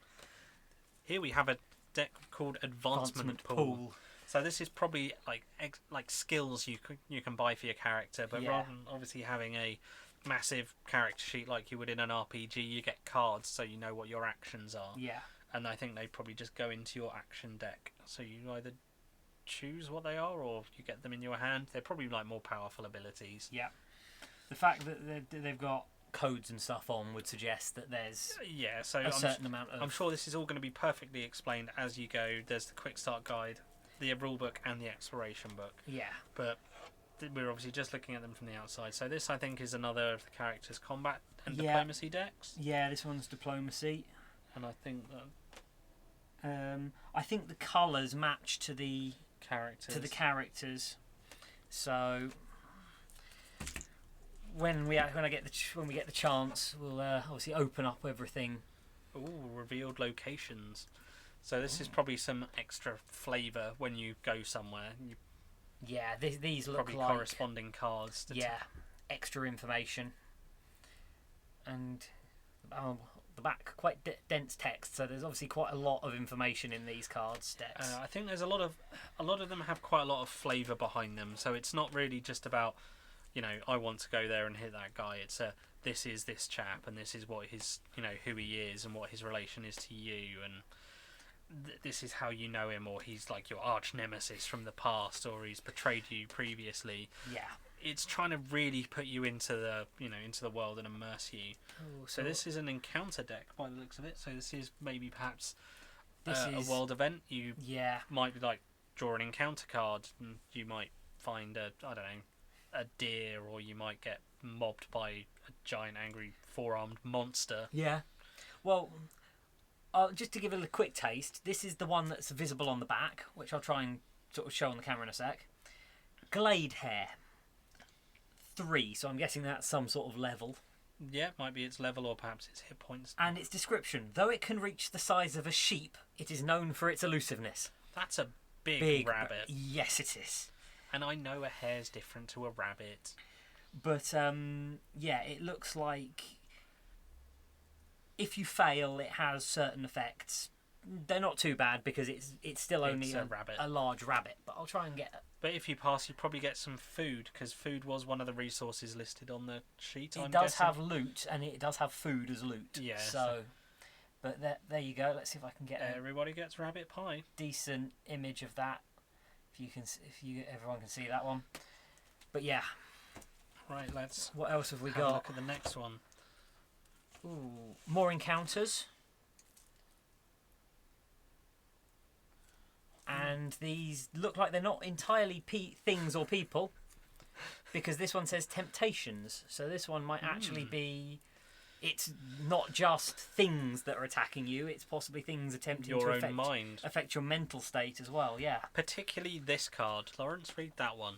Here we have a deck called Advancement Pool. So this is probably like skills you can buy for your character, but rather than obviously having a massive character sheet like you would in an RPG, you get cards so you know what your actions are. Yeah. And I think they probably just go into your action deck. So you either choose what they are or you get them in your hand. They're probably like more powerful abilities. Yeah. The fact that they've got codes and stuff on would suggest that there's a certain amount of... I'm sure this is all going to be perfectly explained as you go. There's the quick start guide, the rulebook and the exploration book. Yeah. But we're obviously just looking at them from the outside. So this, I think, is another of the characters' combat and diplomacy decks. Yeah, this one's diplomacy. And I think that... I think the colours match to the characters. So... When we get the chance, we'll obviously open up everything. Ooh, revealed locations. So this is probably some extra flavour when you go somewhere. These look probably like corresponding cards. Extra information. And the back quite dense text, so there's obviously quite a lot of information in these cards decks. I think there's a lot of them have quite a lot of flavour behind them. So it's not really just about, I want to go there and hit that guy. It's this is this chap, and this is what his, who he is and what his relation is to you, and this is how you know him, or he's like your arch nemesis from the past, or he's betrayed you previously. Yeah. It's trying to really put you into the, into the world and immerse you. Ooh, so this is an encounter deck by the looks of it. So this is maybe perhaps a world event. You might draw an encounter card, and you might find a deer, or you might get mobbed by a giant angry four-armed monster. Yeah. Well, just to give it a quick taste, this is the one that's visible on the back, which I'll try and sort of show on the camera in a sec. Glade hair. 3, so I'm guessing that's some sort of level. Yeah, might be its level or perhaps its hit points. And its description. Though it can reach the size of a sheep, it is known for its elusiveness. That's a big rabbit. Yes, it is. And I know a hare's different to a rabbit. But, it looks like if you fail, it has certain effects. They're not too bad because it's still only a large rabbit. But I'll try and get it. But if you pass, you probably get some food, because food was one of the resources listed on the sheet. It does have loot, and it does have food as loot. Yeah. So, but there you go. Let's see if I can get everybody gets rabbit pie. Decent image of that. Everyone can see that one. But yeah. Right. What else have we got? Have a look at the next one. Ooh, more encounters. And these look like they're not entirely things or people, because this one says temptations. So this one might actually be... It's not just things that are attacking you, it's possibly things attempting to affect your mental state as well, yeah. Particularly this card. Lawrence, read that one.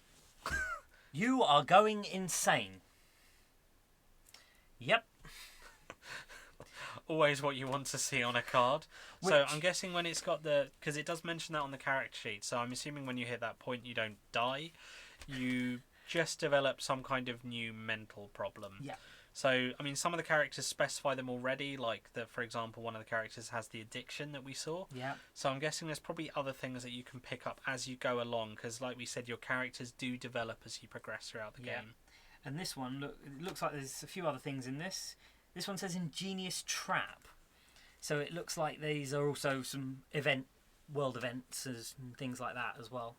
You are going insane. Yep. Always what you want to see on a card. So I'm guessing when it's got because it does mention that on the character sheet, so I'm assuming when you hit that point you don't die. you just develop some kind of new mental problem. Yeah. So, I mean, some of the characters specify them already, like, for example, one of the characters has the addiction that we saw. Yeah. So I'm guessing there's probably other things that you can pick up as you go along, because, like we said, your characters do develop as you progress throughout the game. And this one, it looks like there's a few other things in this. This one says Ingenious Trap. So it looks like these are also some world events and things like that as well.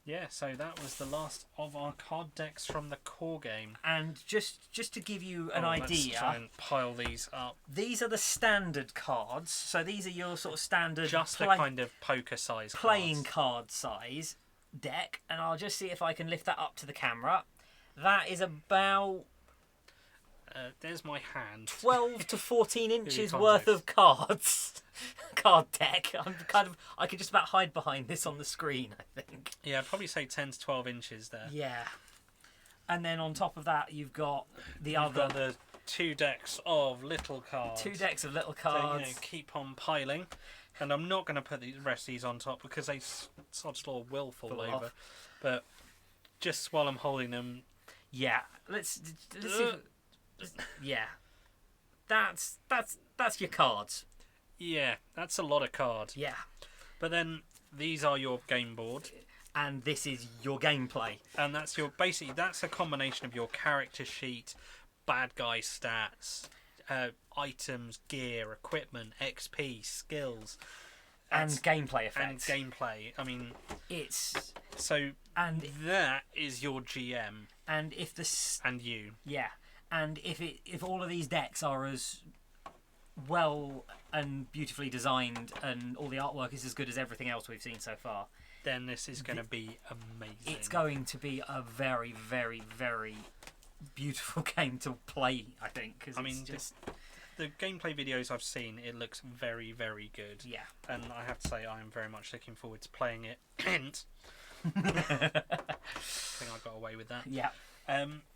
Yeah, so that was the last of our card decks from the core game. And just to give you an idea, let's try and pile these up. These are the standard cards. So these are your sort of standard Just the kind of poker size playing card size deck. And I'll just see if I can lift that up to the camera. That is about there's my hand. 12 to 14 inches worth of cards. Card deck. I could just about hide behind this on the screen, I think. Yeah, I'd probably say 10 to 12 inches there. Yeah. And then on top of that, you've got You've got the 2 decks of little cards. 2 decks of little So, cards. keep on piling. And I'm not going to put the rest of these on top because they sod's law will fall over. Off. But just while I'm holding them... Yeah. Let's see if, yeah. That's your cards. Yeah, that's a lot of cards. Yeah. But then these are your game board. And this is your gameplay. And that's that's a combination of your character sheet, bad guy stats, items, gear, equipment, XP, skills. And gameplay effects. And gameplay. I mean... It's... So, and that is your GM. And if this... And you. Yeah. And if all of these decks are as well and beautifully designed and all the artwork is as good as everything else we've seen so far, then this is going to be amazing. It's going to be a very, very, very beautiful game to play, I think. Cause the gameplay videos I've seen, it looks very, very good. Yeah. And I have to say, I am very much looking forward to playing it. Hint. I think I got away with that. Yeah.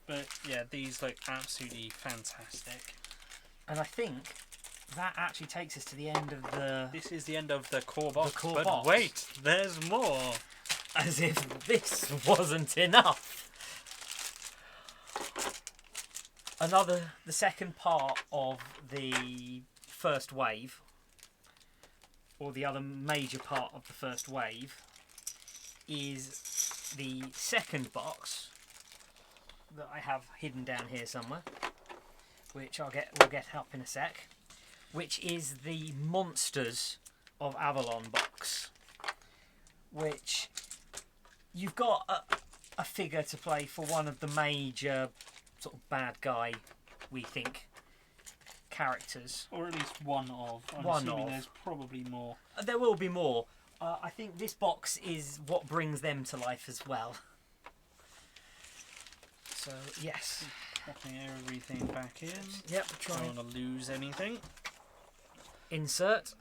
But yeah, these look absolutely fantastic. And I think that actually takes us to the end of the... This is the end of the core box. But box. Wait, there's more. As if this wasn't enough. The second part of the first wave, or the other major part of the first wave, is the second box that I have hidden down here somewhere, which we'll get up in a sec, which is the Monsters of Avalon box, which you've got a figure to play for one of the major sort of bad guy, we think, characters. Or at least one of. I'm assuming there's probably more. There will be more. I think this box is what brings them to life as well. So, yes. Popping everything back in. Yep, Don't want to lose anything. Insert.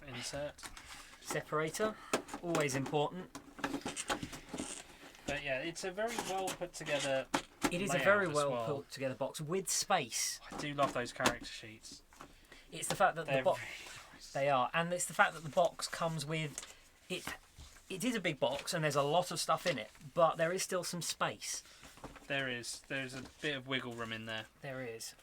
Separator. Always important. But yeah, it's a very well put together. It is a very well put together box with space. I do love those character sheets. It's the fact that the box. They are, and it's the fact that the box comes with it. It is a big box, and there's a lot of stuff in it, but there is still some space. There's a bit of wiggle room in there. There is.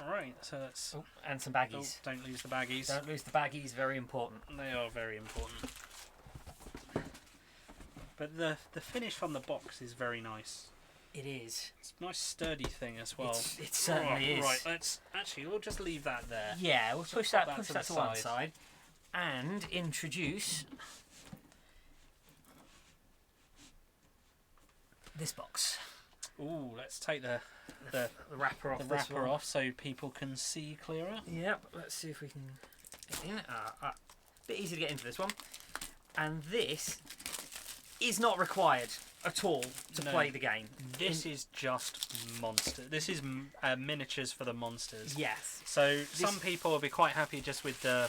All right, so that's. Oh, and some baggies. Don't lose the baggies. Don't lose the baggies. Very important. They are very important. But the finish from the box is very nice. It is. It's a nice sturdy thing as well. It certainly is. Right, we'll just leave that there. Yeah, we'll push that to one side. side, and introduce this box. Ooh, let's take the wrapper off. Off so people can see clearer. Yep. Let's see if we can get in. Bit easy to get into this one, and this is not required at all to play the game. This is just monster. This is miniatures for the monsters. Yes. So some people will be quite happy just with the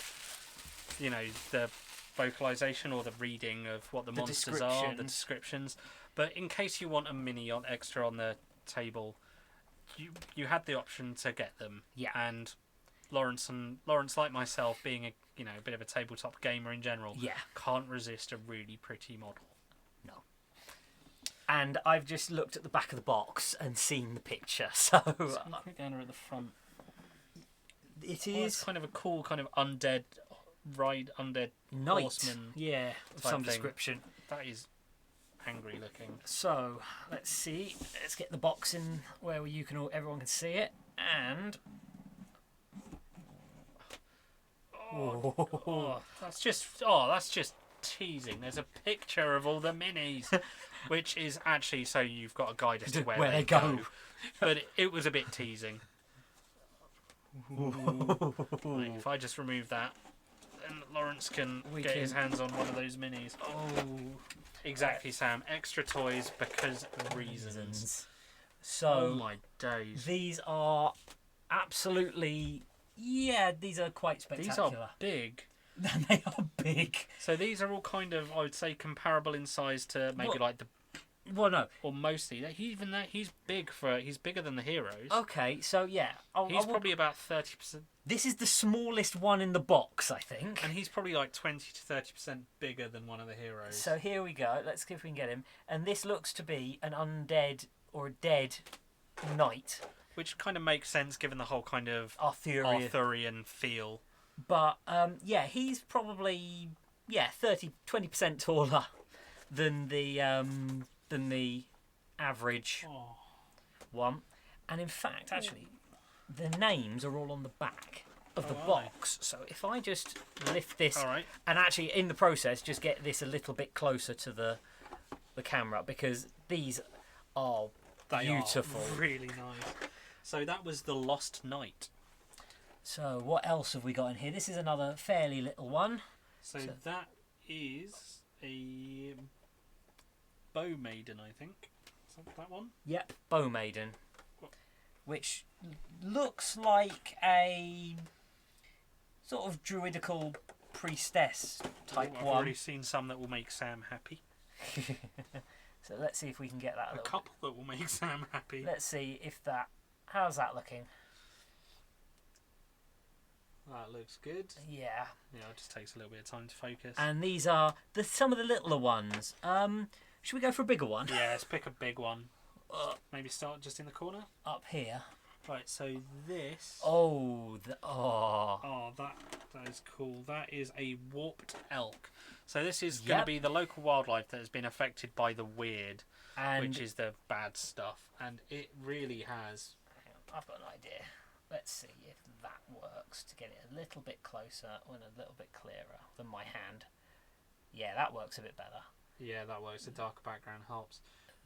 vocalization or the reading of what the monsters are, the descriptions. But in case you want a mini extra on the table, you had the option to get them. Yeah. And Lawrence, like myself, being a a bit of a tabletop gamer in general, yeah, can't resist a really pretty model. No. And I've just looked at the back of the box and seen the picture. So quick gander at the front. it Well, is it's kind of a cool kind of undead knight. horseman. Yeah, of type some thing. description. That is angry looking. So let's see. Let's get the box in where everyone can see it. And That's just teasing. There's a picture of all the minis, which is actually so you've got a guide as to where they go. But it was a bit teasing. Like, if I just remove that, then Lawrence can get his hands on one of those minis. Oh, exactly, Sam. Extra toys because of reasons. So Oh my days. these are absolutely these are quite spectacular. These are big. They are big. So these are all kind of, I would say, comparable in size to maybe like the. Well, no. Or mostly. He's bigger than the heroes. Okay, so yeah. He's probably about 30%. This is the smallest one in the box, I think. And he's probably like 20 to 30% bigger than one of the heroes. So here we go. Let's see if we can get him. And this looks to be an undead or a dead knight. Which kind of makes sense given the whole kind of Arthurian feel. But he's probably 20% taller than the average one. And in fact, actually, the names are all on the back of the box. So if I just lift this, and actually in the process, just get this a little bit closer to the camera, because these are beautiful. Are really nice. So that was the Lost Knight. So what else have we got in here? This is another fairly little one. So that is a Bow Maiden, I think. Is that one? Yep, Bow Maiden. Which looks like a sort of druidical priestess type I've one. already seen some that will make Sam happy. So let's see if we can get that. A couple that will make Sam happy. Let's see if that. How's that looking? That looks good. Yeah. Yeah, it just takes a little bit of time to focus. And these are some of the littler ones. Should we go for a bigger one? Yeah, let's pick a big one. Maybe start just in the corner. Up here. Right, so this. That is cool. That is a warped elk. So this is going to be the local wildlife that has been affected by the weird, which is the bad stuff, and it really has. Hang on, I've got an idea. Let's see if that works to get it a little bit closer and a little bit clearer than my hand. Yeah, that works a bit better. Yeah, that works. The darker background helps.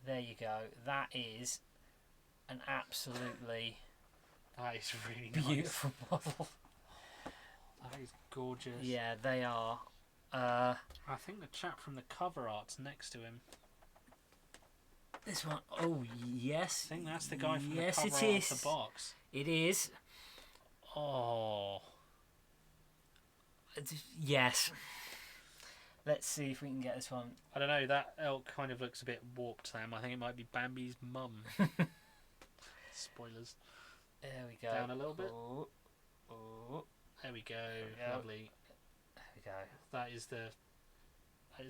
There you go. That is an absolutely that is really beautiful model. That is gorgeous. Yeah, they are. I think the chap from the cover art's next to him. This one. Oh, yes. I think that's the guy from the yes, cover it art is. of the box. It is. Oh. Yes. Let's see if we can get this one. I don't know, that elk kind of looks a bit warped, Sam. I think it might be Bambi's mum. Spoilers. There we go. Down a little bit. Oh. There we go. Lovely. There we go. That is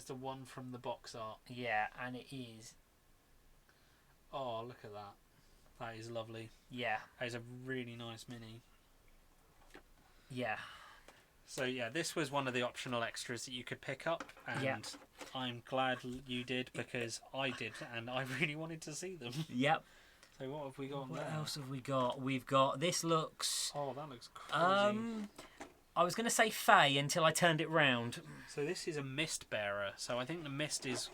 the one from the box art. Yeah, and it is. Oh, look at that. That is lovely. Yeah. That is a really nice mini. Yeah. So yeah, this was one of the optional extras that you could pick up, and I'm glad you did, because I did, and I really wanted to see them. Yep. So what have we got What there? else have we got? We've got, this looks... Oh, that looks crazy. I was going to say Fae until I turned it round. So this is a mist bearer. So I think the mist is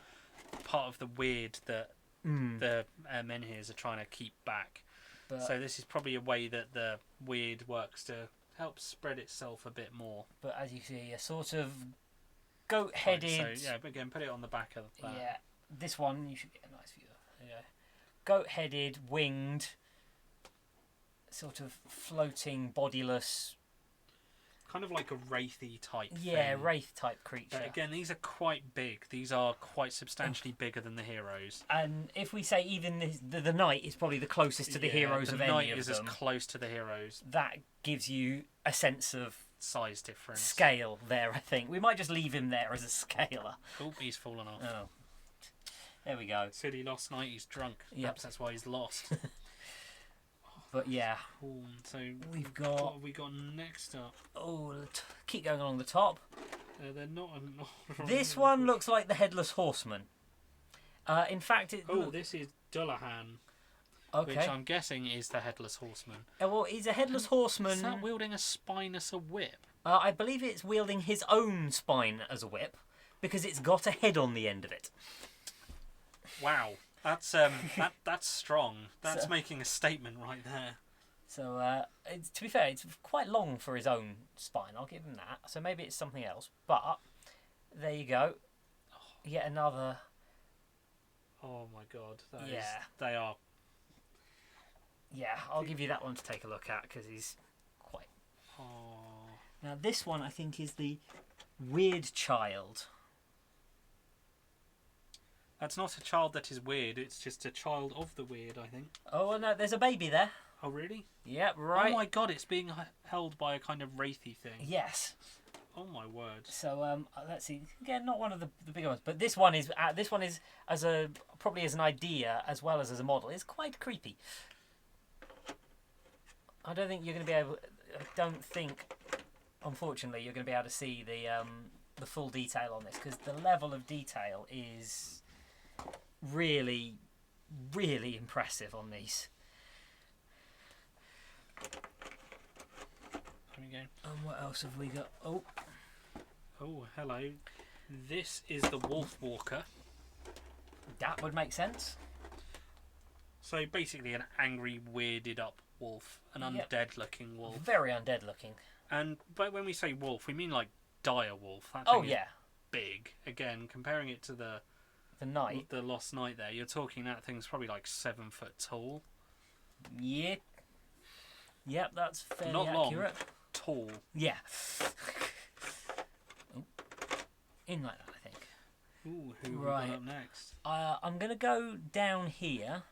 part of the weird that the men here are trying to keep back. But, so this is probably a way that the weird works to help spread itself a bit more. But as you see, a sort of goat-headed... Right, so yeah, but again, put it on the back of that. Yeah, this one, you should get a nice view of. Yeah. Goat-headed, winged, sort of floating, bodiless... Kind of like a wraithy type thing. wraith type creature. But again, these are quite big. These are quite substantially bigger than the heroes. And if we say even the knight is probably the closest to the heroes of any of them. The knight is as close to the heroes. That gives you a sense of size difference. Scale there, I think. We might just leave him there as a scaler. Oh, he's fallen off. Oh. There we go. Said he lost night. He's drunk. Yep. Perhaps that's why he's lost. But yeah, Cool. So we've what got. have we got next up? Oh, keep going along the top. They're not. This one looks like the Headless Horseman. In fact, it. Oh, this is Dullahan, Okay. which I'm guessing is the Headless Horseman. Well, he's a Headless Horseman. Is that wielding a spine as a whip? I believe it's wielding his own spine as a whip because it's got a head on the end of it. Wow, that's that's strong. That's making a statement right there. So, to be fair, it's quite long for his own spine. I'll give him that. So maybe it's something else. But there you go. Yet another. Oh my god, Yeah. they are. Yeah, I'll give you that one to take a look at because he's quite. Oh. Now this one I think is the Weird Child. That's not a child that is weird. It's just a child of the weird, I think. Oh no, there's a baby there. Oh really? Yep, right. Oh my god, it's being held by a kind of wraithy thing. Yes. Oh my word. So let's see. Again, not one of the bigger ones, but this one is as a probably as an idea as well as a model. It's quite creepy. I don't think you're going to be able. I don't think, unfortunately, you're going to be able to see the full detail on this because the level of detail is really, really impressive on these. There we go. And what else have we got? Oh, hello. This is the Wolf Walker. That would make sense. So basically an angry, weirded up wolf. An Yep. undead-looking wolf. Very undead looking. But when we say wolf, we mean like dire wolf. That Oh thing is yeah, big. Again, comparing it to the Knight. the Lost Knight there, you're talking that thing's probably like 7 foot tall. Yeah. Yep, that's fairly Not long. accurate. Tall. Yeah. Oh. In like that, I think. Ooh, who have we Right. got up next? I'm going to go down here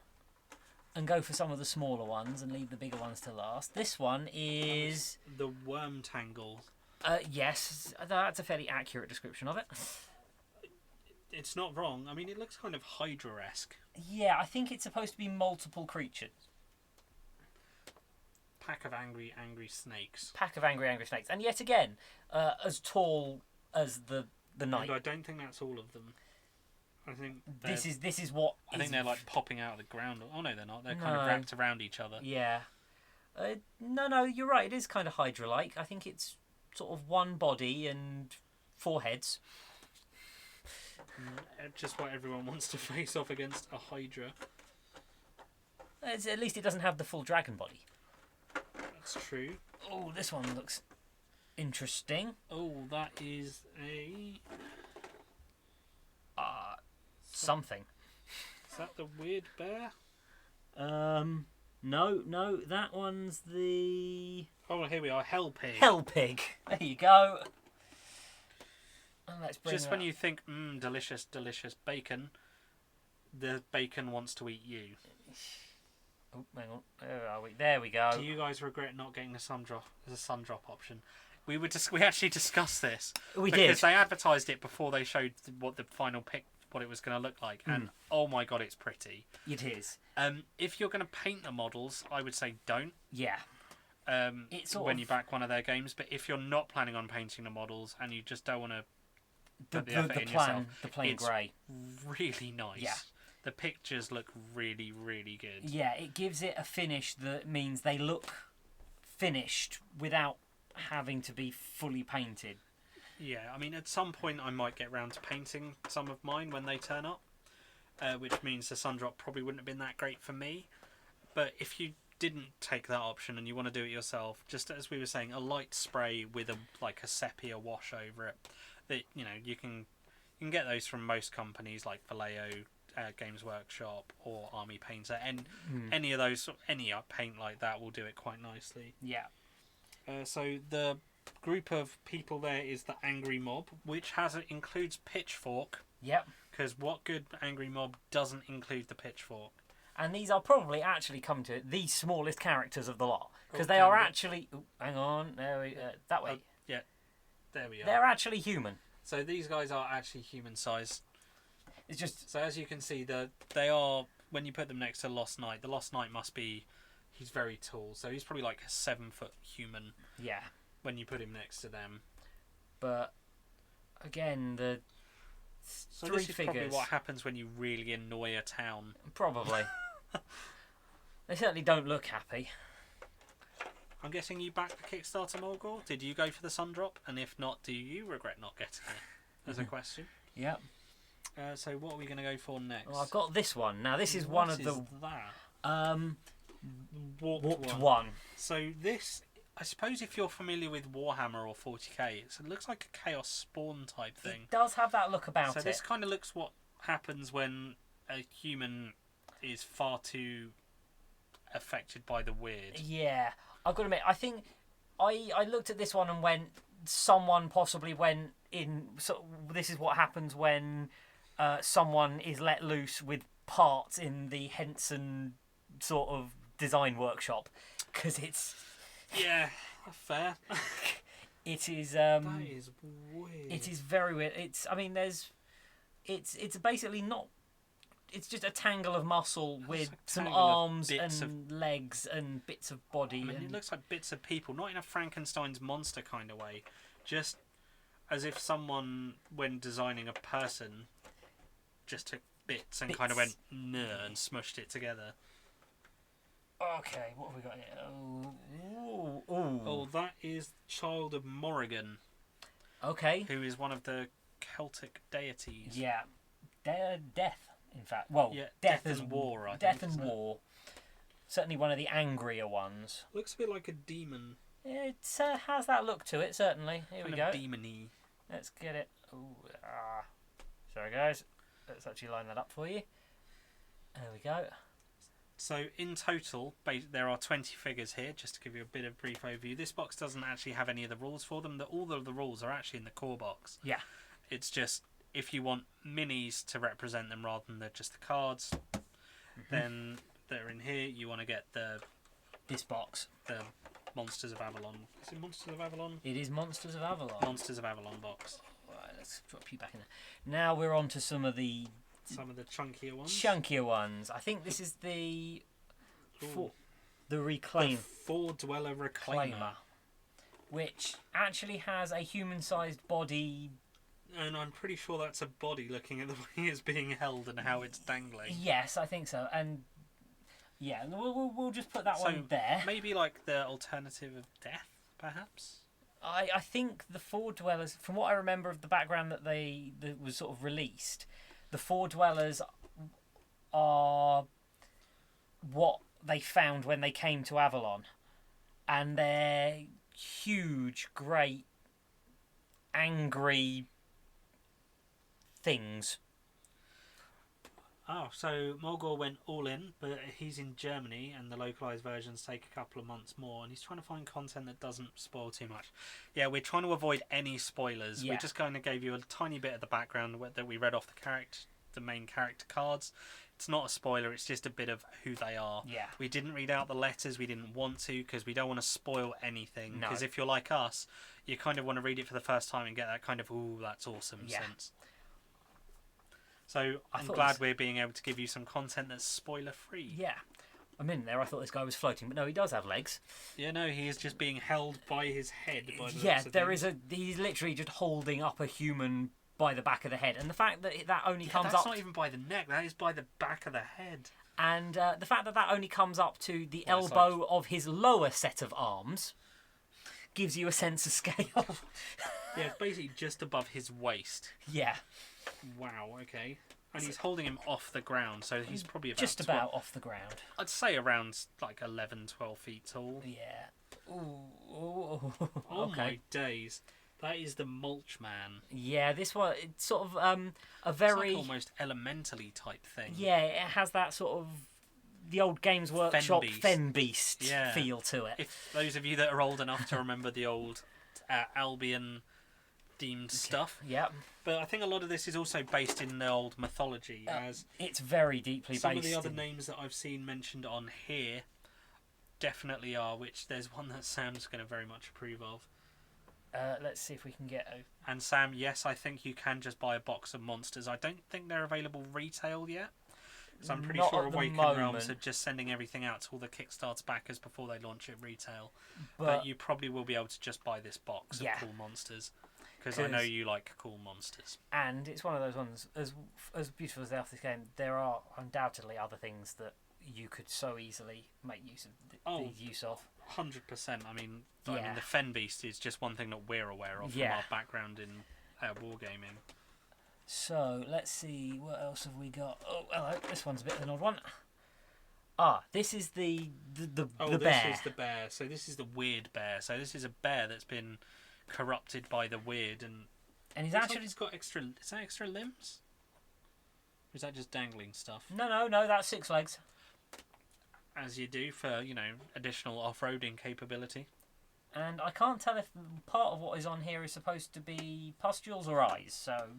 and go for some of the smaller ones and leave the bigger ones to last. This one is... The Worm Tangle. Yes, that's a fairly accurate description of it. It's not wrong. I mean, it looks kind of Hydra-esque. Yeah, I think it's supposed to be multiple creatures. Pack of angry snakes. Pack of angry snakes. And yet again, as tall as the knight. And I don't think that's all of them. I think This is what I think they're like popping out of the ground. Oh no, they're not. They're kind of No. wrapped around each other. Yeah. No, you're right. It is kind of Hydra-like. I think it's sort of one body and 4 heads. Just what everyone wants to face off against a Hydra. At least it doesn't have the full dragon body. That's true. Oh, this one looks interesting. Oh, that is a... Something. Is that the weird bear? No, that one's the Oh, here we are. Hell pig. Hell Pig. There you go. And let's bring Just her when up. you think, delicious, delicious bacon, the bacon wants to eat you. Oh, hang on. Where are we? There we go. Do you guys regret not getting a sun drop option? We actually discussed this. We because did. they advertised it before they showed what the final pick, what it was going to look like, and oh my god, it's pretty. It is. If you're going to paint the models, I would say don't. Yeah. It's sort when of you back one of their games, but if you're not planning on painting the models and you just don't want to the put the effort in plain yourself, the plain it's grey. really nice. Yeah. The pictures look really, really good. Yeah, it gives it a finish that means they look finished without having to be fully painted. Yeah, I mean, at some point I might get round to painting some of mine when they turn up, which means the Sundrop probably wouldn't have been that great for me. But if you didn't take that option and you want to do it yourself, just as we were saying, a light spray with a sepia wash over it, that you can get those from most companies like Vallejo, Games Workshop, or Army Painter, and any of those, any paint like that will do it quite nicely. Yeah. So the group of people there is the Angry Mob, which includes Pitchfork. Yep. Because what good Angry Mob doesn't include the Pitchfork? And these are probably actually come to it, the smallest characters of the lot, because Okay, they are but- actually. Ooh, hang on, there we that way. Yeah, there we are. They're actually human. So these guys are actually human sized. It's just So as you can see, they are, when you put them next to Lost Knight, the Lost Knight must be, he's very tall, so he's probably like a 7-foot human. Yeah. When you put him next to them. But again, the So three this is figures. probably what happens when you really annoy a town. Probably. They certainly don't look happy. I'm guessing you backed the Kickstarter, Morgul? Did you go for the Sundrop? And if not, do you regret not getting it? As a question. Yep. So what are we going to go for next? Well, I've got this one. Now this is one of the that? warped one. So this, I suppose if you're familiar with Warhammer or 40k, it looks like a Chaos Spawn type thing. It does have that look about so it. this kind of looks what happens when a human is far too affected by the weird. Yeah, I've got to admit, I think I looked at this one and went, someone possibly went in. So this is what happens when someone is let loose with parts in the Henson sort of design workshop, because it's Yeah, fair. it is That is weird. it is very weird. It's basically not. It's just a tangle of muscle with like a some tangle of arms bits and legs and bits of body. I mean, and it looks like bits of people, not in a Frankenstein's monster kind of way, just as if someone, when designing a person, just took bits and kind of went nah and smushed it together. Okay, what have we got here? Oh, that is Child of Morrigan, Okay. who is one of the Celtic deities. Yeah. Death, in fact. Well, Yeah, death and war, I think. Death and isn't it? war. Certainly one of the angrier ones. Looks a bit like a demon. It has that look to it, certainly. Here we Kind go. of demon-y. Let's get it. Sorry, guys. Let's actually line that up for you. There we go. So in total, there are 20 figures here, just to give you a bit of brief overview. This box doesn't actually have any of the rules for them. All of the rules are actually in the core box. Yeah. It's just, if you want minis to represent them rather than just the cards, then they're in here. You want to get This box. the Monsters of Avalon. Is it Monsters of Avalon? It is Monsters of Avalon. Monsters of Avalon box. Right, let's drop you back in there. Now we're on to some of the chunkier ones. chunkier ones. I think this is the Ooh. the The Reclaim Four Dweller Reclaimer. Reclaimer, which actually has a human-sized body. And I'm pretty sure that's a body, looking at the way it's being held and how it's dangling. Yes, I think so. And yeah, we'll just put that one there. Maybe like the alternative of death, perhaps? I think the Four Dwellers, from what I remember of the background that was sort of released, the Four Dwellers are what they found when they came to Avalon, and they're huge, great, angry things. Oh, so Morgul went all in, but he's in Germany, and the localized versions take a couple of months more, and he's trying to find content that doesn't spoil too much. Yeah, we're trying to avoid any spoilers. Yeah. We just kind of gave you a tiny bit of the background that we read off the main character cards. It's not a spoiler, it's just a bit of who they are. Yeah. We didn't read out the letters, we didn't want to, because we don't want to spoil anything. No. Because if you're like us, you kind of want to read it for the first time and get that kind of, ooh, that's awesome sense. So I'm glad we're being able to give you some content that's spoiler free. Yeah. A minute there, I thought this guy was floating, but no, he does have legs. Yeah, no, he is just being held by his head. By the Yeah, looks of there things. is he's literally just holding up a human by the back of the head, and the fact that that only comes that's up, not even by the neck. That is by the back of the head. and the fact that that only comes up to the Well, it's elbow of his lower set of arms, gives you a sense of scale. Yeah, it's basically just above his waist. Yeah, Wow. Okay. And he's holding him off the ground, so he's probably about just about off the ground. I'd say around like 11, 12 feet tall. Yeah. Ooh. Oh Okay. my days. That is the Mulch Man. Yeah, this one, it's sort of a It's very like almost elementally type thing. yeah. It has that sort of the old Games Workshop Beast. Fen Beast Yeah. feel to it. If those of you that are old enough to remember the old Albion themed stuff. Yeah. But I think a lot of this is also based in the old mythology, as It's very deeply some based. of the other in... names that I've seen mentioned on here definitely are, which there's one that Sam's going to very much approve of. Let's see if we can get a... And Sam, yes, I think you can just buy a box of monsters. I don't think they're available retail yet. So I'm pretty Not sure at the Awaken moment. Realms are just sending everything out to all the Kickstarter backers before they launch it retail. But But you probably will be able to just buy this box of Yeah. cool monsters. Because I know 'Cause- you like cool monsters. And it's one of those ones, as beautiful as they are for this game, there are undoubtedly other things that you could so easily make use of the use of. 100%. I mean, Yeah. the Fen Beast is just one thing that we're aware of Yeah. from our background in wargaming. So let's see, what else have we got? Oh, hello. This one's a bit of an odd one. This is the Oh, bear. this is the bear. So this is the weird bear. So this is a bear that's been corrupted by the weird, and And he's looks like actually he's got extra. Is that extra limbs? Or is that just dangling stuff? no. That's 6 legs. As you do for additional off-roading capability. And I can't tell if part of what is on here is supposed to be pustules or eyes. So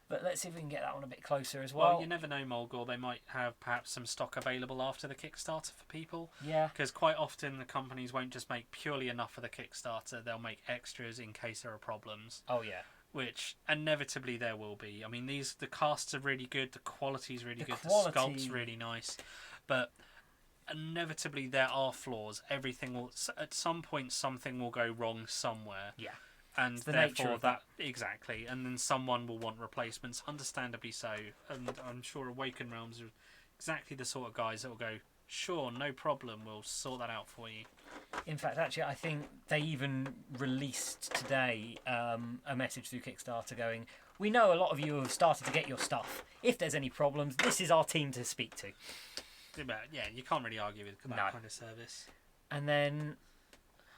but let's see if we can get that one a bit closer as well. Well, you never know, Mulgore. They might have perhaps some stock available after the Kickstarter for people. Yeah. Because quite often the companies won't just make purely enough for the Kickstarter. They'll make extras in case there are problems. Oh yeah. Which inevitably there will be. I mean, the casts are really good. The quality's really good. quality- The sculpt's really nice. But inevitably there are flaws. Everything will... At some point something will go wrong somewhere. Yeah. And the nature therefore of that. exactly, and then someone will want replacements, understandably so. And I'm sure Awaken Realms are exactly the sort of guys that will go, sure, no problem, we'll sort that out for you. In fact, actually, I think they even released today a message through Kickstarter going, "We know a lot of you have started to get your stuff. If there's any problems, this is our team to speak to." Yeah, you can't really argue with that No. kind of service. And then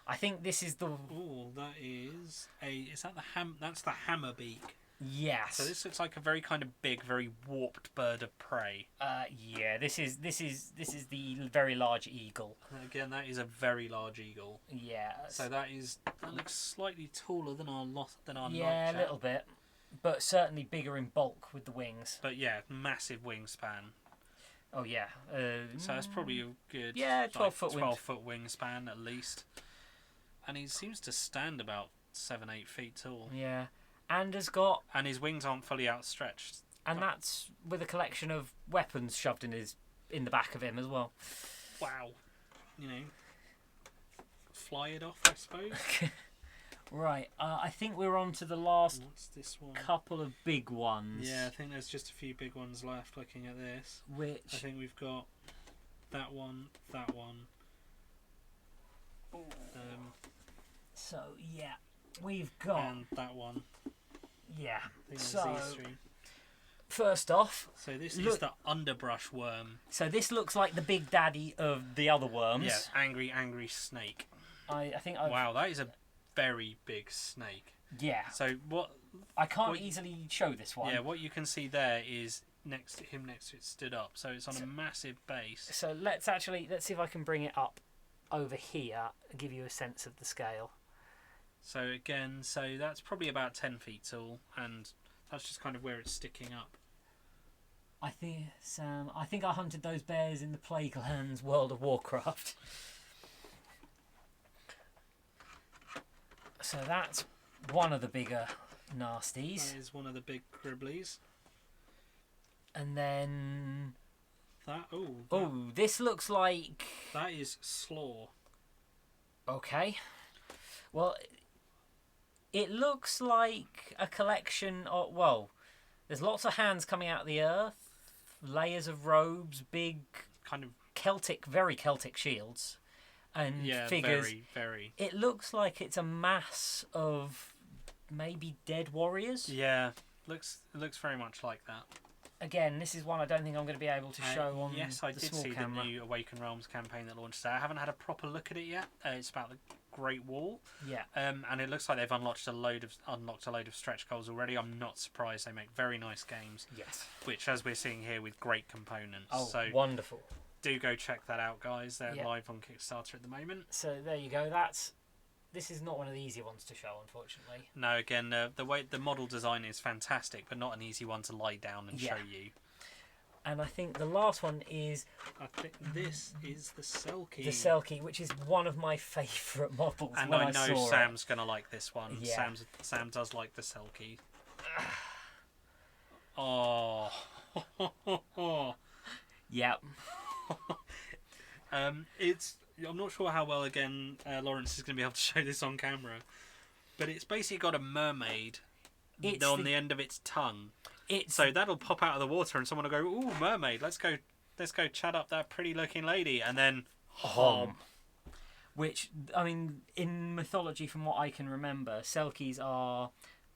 I think this is the... Oh, that is is that that's the hammerbeak. Yes. So this looks like a very kind of big, very warped bird of prey. Yeah, this is the very large eagle. And again, that is a very large eagle. Yeah. So that looks slightly taller than our yeah, a little bit, but certainly bigger in bulk with the wings. But yeah, massive wingspan. Oh yeah. So that's probably a good 12-foot 12-foot wingspan at least. And he seems to stand about 7-8 feet tall. Yeah, and has got... And his wings aren't fully outstretched. And that's with a collection of weapons shoved in the back of him as well. Wow. Fly it off, I suppose. Right, I think we're on to the last What's this one? couple of big ones. Yeah, I think there's just a few big ones left looking at this. I Which... think we've got that one. So, yeah, we've got... And that one. Yeah, I think so... there's these three. First off... So this look- is the underbrush worm. So this looks like the big daddy of the other worms. Yeah, angry snake. I think I've... Wow, that is a very big snake. Yeah. So what? I can't what- easily show this one. Yeah, what you can see there is next to it stood up. So it's on a massive base. So let's see if I can bring it up over here and give you a sense of the scale. So again, that's probably about 10 feet tall, and that's just kind of where it's sticking up. I think, Sam, I hunted those bears in the Plaguelands World of Warcraft. So that's one of the bigger nasties. That is one of the big gribblies. And then... Oh, this looks like... that is slaw. Okay. Well, it looks like a collection of... Well, there's lots of hands coming out of the earth, layers of robes, big Kind of, very Celtic shields, and yeah, figures. very, very. It looks like it's a mass of maybe dead warriors. Yeah, it looks very much like that. Again, this is one I don't think I'm going to be able to show on Yes, I the did small see camera. the new Awaken Realms campaign that launched today. I haven't had a proper look at it yet. It's about the Great Wall. Yeah. And it looks like they've unlocked a load of stretch goals already. I'm not surprised. They make very nice games. Yes. Which, as we're seeing here, with great components. Oh, so wonderful. do go check that out, guys. They're Yeah. live on Kickstarter at the moment. So there you go. This is not one of the easy ones to show, unfortunately. No, again, the way the model design is fantastic, but not an easy one to lie down and show you. And I think the last one is I think this is the Selkie. the Selkie, which is one of my favourite models. And when I know saw Sam's going to like this one. Yeah. Sam does like the Selkie. Oh. Yeah. I'm not sure how well, again, Lawrence is going to be able to show this on camera. But it's basically got a mermaid on the end of its tongue. So that'll pop out of the water and someone will go, "Ooh, mermaid, let's go chat up that pretty looking lady," and then Which, I mean, in mythology, from what I can remember, Selkies are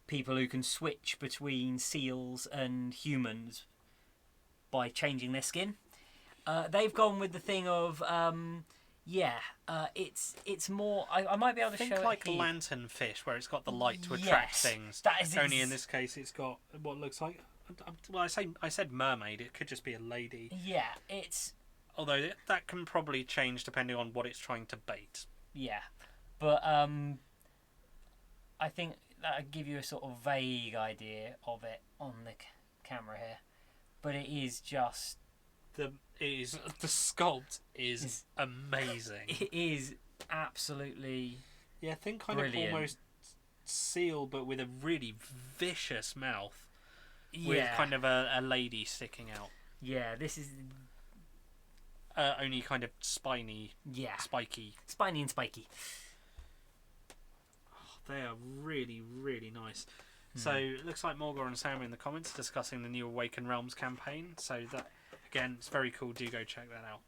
people who can switch between seals and humans by changing their skin. They've gone with the thing of, it's more. I might be able to show it like here. lanternfish, where it's got the light to attract things. That is only in this case, it's got what looks like. Well, I said mermaid. It could just be a lady. Yeah, it's. Although that can probably change depending on what it's trying to bait. Yeah, but I think that'll give you a sort of vague idea of it on the camera here. But it is just. The sculpt is amazing. It is absolutely. Yeah, think kind brilliant. of almost seal, but with a really vicious mouth. Yeah. With kind of a lady sticking out. Yeah, this is. Only kind of spiny. Yeah. Spiky. Spiny and spiky. Oh, they are really, really nice. So it looks like Morgor and Sam are in the comments discussing the new Awaken Realms campaign. So that, again, it's very cool. Do go check that out.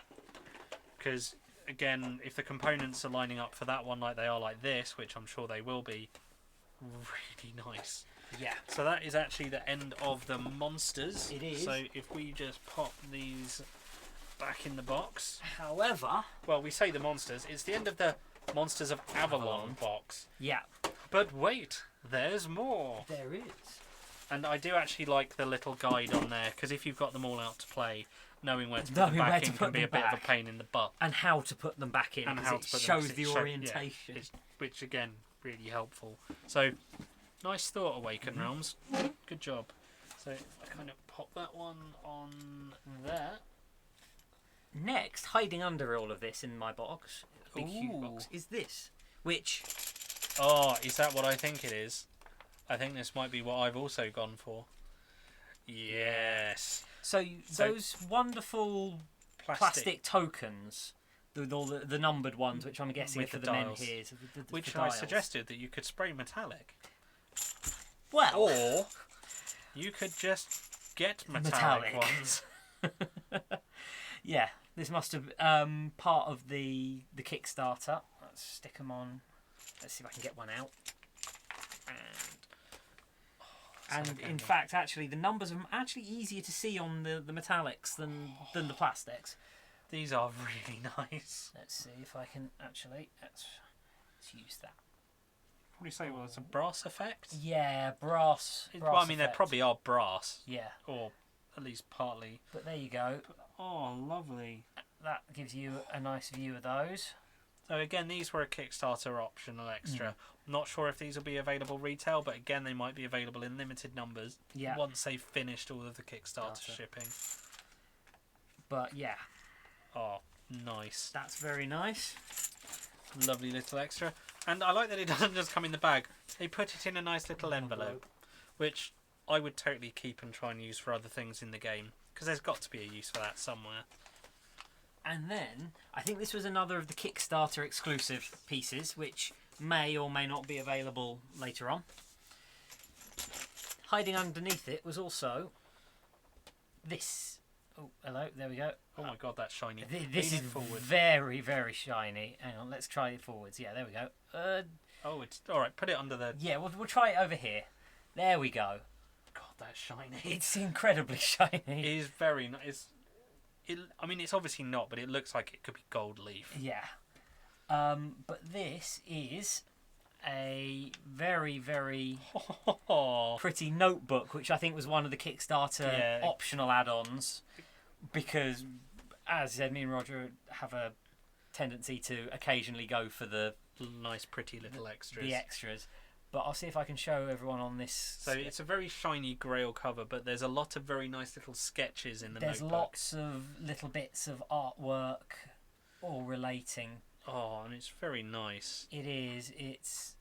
Because, again, if the components are lining up for that one like they are like this, which I'm sure they will be, really nice. Yeah. So that is actually the end of the monsters. It is. So if we just pop these back in the box. However... Well, we say the monsters. It's the end of the Monsters of Avalon box. Yeah. But wait, there's more. There is. And I do actually like the little guide on there, because if you've got them all out to play, knowing where to put them back in can be a bit of a pain in the butt. And how to put them back in, and how it to put shows them, the orientation. Yeah, which, again, really helpful. So, nice thought, Awaken Realms. Good job. So, I kind of pop that one on there. Next, hiding under all of this in my box, big huge box, is this, which... Oh, is that what I think it is? I think this might be what I've also gone for. Yes. So those wonderful plastic tokens, all the numbered ones, which I'm guessing with for the the men dials. here, Which I suggested that you could spray metallic. Well, or you could just get metallic ones. Yeah, this must have part of the Kickstarter. Let's stick them on. Let's see if I can get one out. And in fact, actually, the numbers are actually easier to see on the metallics than the plastics. These are really nice. Let's see if I can actually let's use that. What do you say? Well, it's a brass effect. Yeah, brass. Well, I mean, they probably are brass. Yeah. Or at least partly. But there you go. Oh, lovely. That gives you a nice view of those. So again, these were a Kickstarter optional extra. Not sure if these will be available retail, but again, they might be available in limited numbers once they've finished all of the Kickstarter shipping. But yeah. Oh, nice. That's very nice. Lovely little extra. And I like that it doesn't just come in the bag. They put it in a nice little envelope, which I would totally keep and try and use for other things in the game, because there's got to be a use for that somewhere. And then, I think this was another of the Kickstarter exclusive pieces, which may or may not be available later on. Hiding underneath it was also this. Oh, hello, there we go. Oh my god, that's shiny. This is very, very shiny. Hang on, let's try it forwards. Yeah, there we go. Oh, it's alright, put it under the... Yeah, we'll try it over here. There we go. God, that's shiny. It's incredibly shiny. It is very nice. I mean, it's obviously not, but it looks like it could be gold leaf. Yeah. But this is a very, very pretty notebook, which I think was one of the Kickstarter optional add-ons, because, as I said, me and Roger have a tendency to occasionally go for the nice, pretty little extras. The extras. But I'll see if I can show everyone on this. So it's a very shiny Grail cover, but there's a lot of very nice little sketches in the There's notebook. lots of little bits of artwork, all relating. Oh, and it's very nice. It is. It's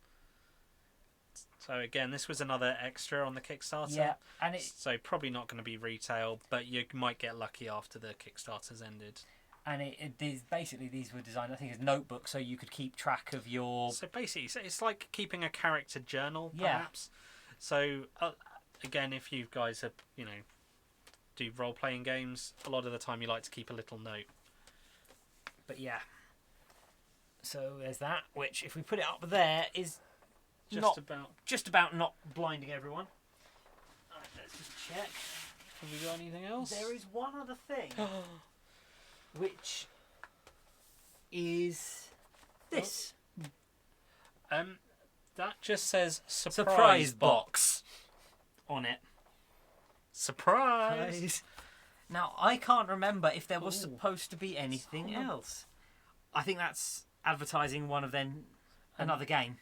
So again, this was another extra on the Kickstarter. yeah, and it So probably not going to be retail, but you might get lucky after the Kickstarter's ended. and basically these were designed, I think, as notebooks, so you could keep track of your. So basically, it's like keeping a character journal, Yeah. perhaps. So again, if you guys are, do role-playing games, a lot of the time you like to keep a little note. But yeah. So there's that, which if we put it up there is just about not blinding everyone. Alright, let's just check. Have we got anything else? There is one other thing, which is this That just says surprise box on it. Surprise! Now I can't remember if there was Ooh. supposed to be anything else. I think that's advertising one of another game.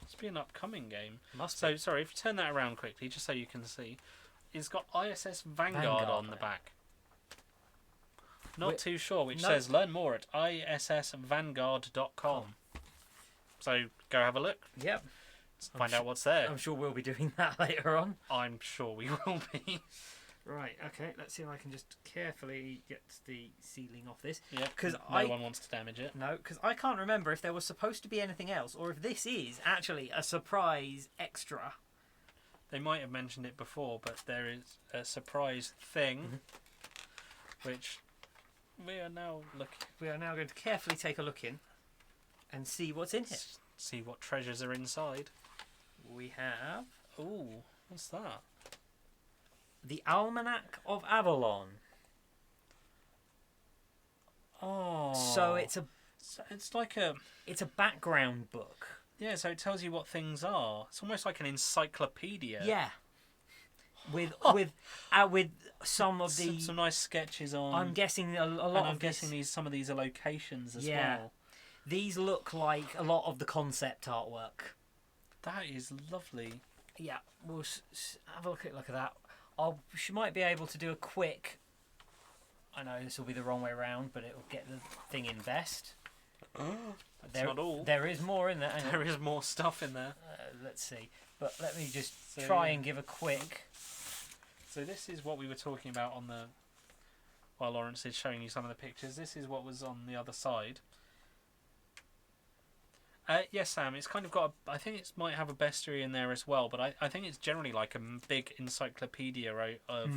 Must be an upcoming game. Must So, sorry, if you turn that around quickly, just so you can see, it's got ISS Vanguard on the back. Not too sure, which says learn more at issvanguard.com. So, go have a look. Yep. Find out what's there. I'm sure we'll be doing that later on. I'm sure we will be. Right, okay, let's see if I can just carefully get the sealing off this. Yeah, 'Cause no one wants to damage it. No, because I can't remember if there was supposed to be anything else, or if this is actually a surprise extra. They might have mentioned it before, but there is a surprise thing, which we are now looking. We are now going to carefully take a look in and see what's in here. See what treasures are inside. We have Ooh, what's that? the Almanac of Avalon. Oh, So it's like a a background book. yeah. So it tells you what things are. It's almost like an encyclopedia. Yeah. With some of the some nice sketches on. I'm guessing a lot and of I'm guessing some of these are locations as Yeah. well. These look like a lot of the concept artwork. That is lovely. Yeah, we'll have a look at that. She might be able to do a quick. I know this will be the wrong way around, but it will get the thing in best. That's not all. There is more in there. Hang on. There is more stuff in there. Let's see. But let me just try and give a quick. So this is what we were talking about on the. While Lawrence is showing you some of the pictures, this is what was on the other side. Yes, Sam. It's kind of got. I think it might have a bestiary in there as well, but I think it's generally like a big encyclopedia of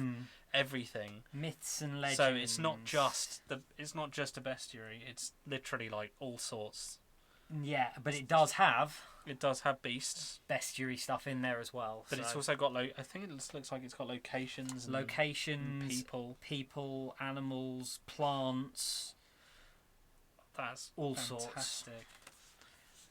everything. Myths and legends. So it's not just a bestiary. It's literally like all sorts. Yeah, but it does have beasts, bestiary stuff in there as well. but it's also got I think it looks like it's got locations, and people, animals, plants. That's all fantastic. sorts.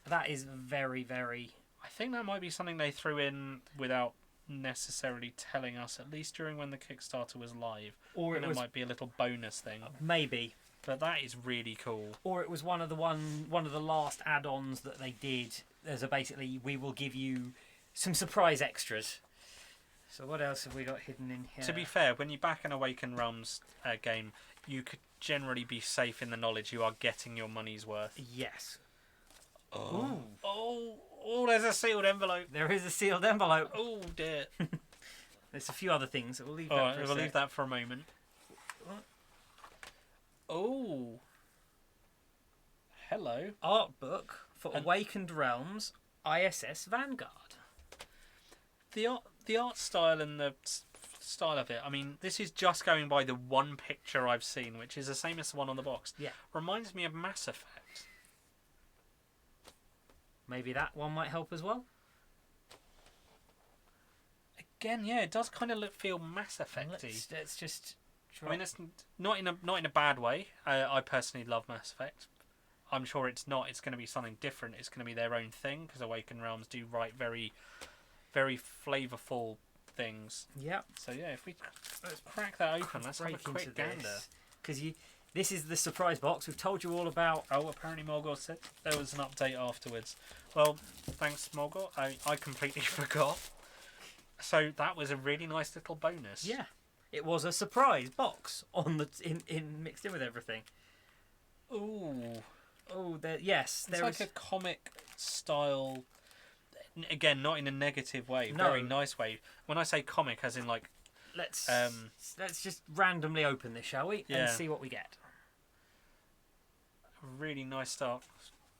That is very, very. I think that might be something they threw in without necessarily telling us, at least during when the Kickstarter was live. Or it might be a little bonus thing. Maybe. But that is really cool. Or it was one of the last add-ons that they did. There's basically we will give you some surprise extras. So what else have we got hidden in here? To be fair, when you back an Awaken Realms game, you could generally be safe in the knowledge you are getting your money's worth. Yes. Oh. Oh, there's a sealed envelope. There is a sealed envelope. Oh dear. There's a few other things. We'll leave Alright, we'll leave that for a moment. Oh. Hello. Art book for Awakened Realms, ISS Vanguard. The art style and the style of it, I mean, this is just going by the one picture I've seen, which is the same as the one on the box. Yeah. Reminds me of Mass Effect. Maybe that one might help as well. Again, yeah, it does kind of feel Mass Effect-y. Let's just. I mean, it's not in a bad way. I personally love Mass Effect. I'm sure it's not. It's going to be something different. It's going to be their own thing, because Awaken Realms do write very, very flavourful things. Yep. So yeah, if let's crack that open, let's have a quick gander. Because This is the surprise box we've told you all about. Oh, apparently Morgor said there was an update afterwards. Well, thanks, Morgor. I completely forgot. So that was a really nice little bonus. Yeah, it was a surprise box on the in mixed in with everything. Ooh. Oh, yes, It's like a comic style. Again, not in a negative way. No. Very nice way. When I say comic, as in like. Let's just randomly open this, shall we? Yeah. And see what we get. Really nice start.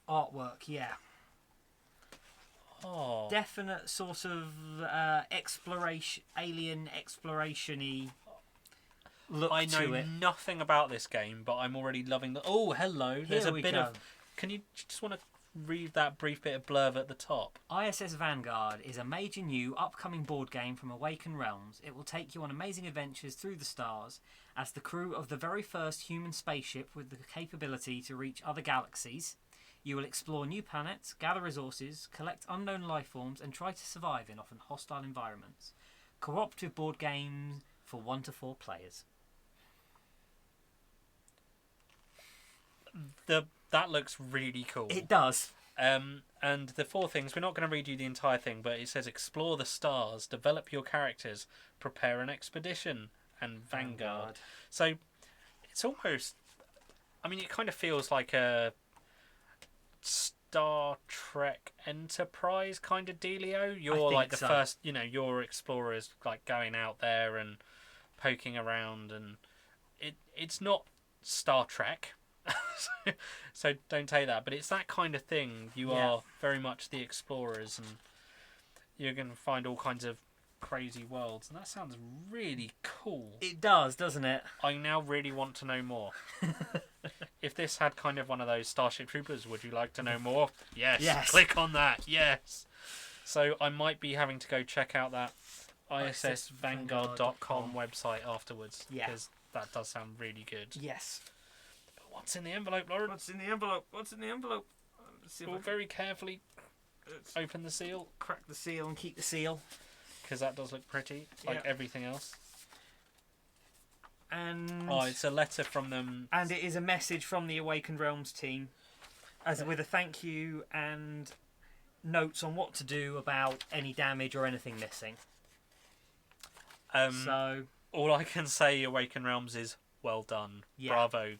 Artwork, yeah. Oh. Definite sort of exploration, alien exploration-y look I know to it. nothing about this game, but I'm already loving the. Oh, hello. There's Here a we bit go. of. Can you just want to read that brief bit of blurb at the top? ISS Vanguard is a major new upcoming board game from Awaken Realms. It will take you on amazing adventures through the stars as the crew of the very first human spaceship with the capability to reach other galaxies. You will explore new planets, gather resources, collect unknown life forms, and try to survive in often hostile environments. Cooperative board games for 1 to 4 players. That looks really cool. It does. And the 4 things, we're not going to read you the entire thing, but it says explore the stars, develop your characters, prepare an expedition, and Vanguard. So it's almost, I mean, it kind of feels like a Star Trek Enterprise kind of dealio. You're like the first, you're explorers like going out there and poking around, and it's not Star Trek. So don't take that, but it's that kind of thing. You are very much the explorers, and you're going to find all kinds of crazy worlds, and that sounds really cool. It does, doesn't it? I now really want to know more. If this had kind of one of those Starship Troopers, would you like to know more? Yes. Click on that. Yes. So I might be having to go check out that issvanguard.com website afterwards, because that does sound really good. Yes. What's in the envelope, Lauren? What's in the envelope? We'll very carefully open the seal. Crack the seal and keep the seal. Because that does look pretty, like everything else. And it's a letter from them. And it is a message from the Awakened Realms team, with a thank you and notes on what to do about any damage or anything missing. So all I can say, Awaken Realms, is well done. Yeah. Bravo.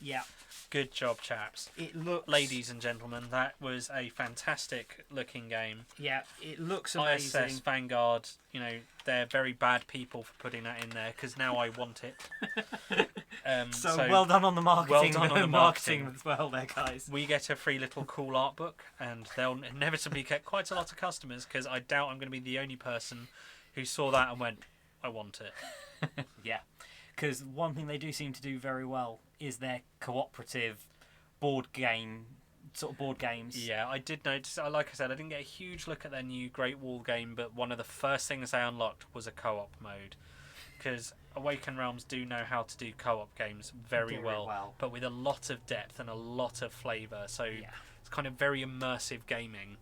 Yeah. Good job, chaps. It looks... Ladies and gentlemen, that was a fantastic looking game. Yeah, it looks amazing. ISS Vanguard, they're very bad people for putting that in there, because now I want it. So well done on the marketing. Well done on the marketing as well there, guys. We get a free little cool art book, and they'll inevitably get quite a lot of customers, because I doubt I'm going to be the only person who saw that and went, I want it. Yeah, because one thing they do seem to do very well is their cooperative board games. Yeah, I did notice. Like I said, I didn't get a huge look at their new Great Wall game, but one of the first things they unlocked was a co-op mode, because Awaken Realms do know how to do co-op games very well, but with a lot of depth and a lot of flavour. So it's kind of very immersive gaming.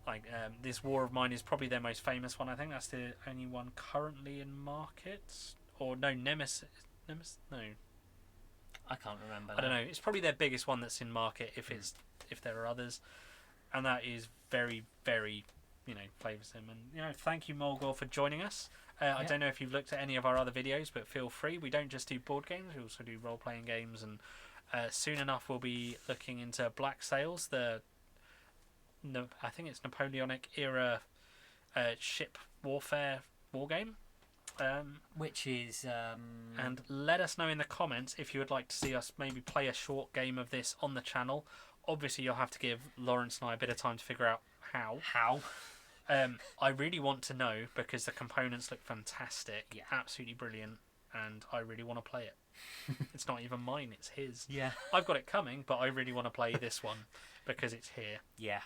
Like this War of Mine is probably their most famous one. I think that's the only one currently in market. Or no, Nemesis. No. I can't remember. I don't know. It's probably their biggest one that's in market, if there are others, and that is very, very, flavoursome. And thank you, Morgor, for joining us. I don't know if you've looked at any of our other videos, but feel free. We don't just do board games; we also do role-playing games, and soon enough we'll be looking into Black Sails, I think it's Napoleonic era ship warfare war game. Which is and let us know in the comments if you would like to see us maybe play a short game of this on the channel. Obviously you'll have to give Lawrence and I a bit of time to figure out how. I really want to know, because the components look fantastic, absolutely brilliant, and I really want to play it. It's not even mine, it's his. I've got it coming, but I really want to play this one because it's here,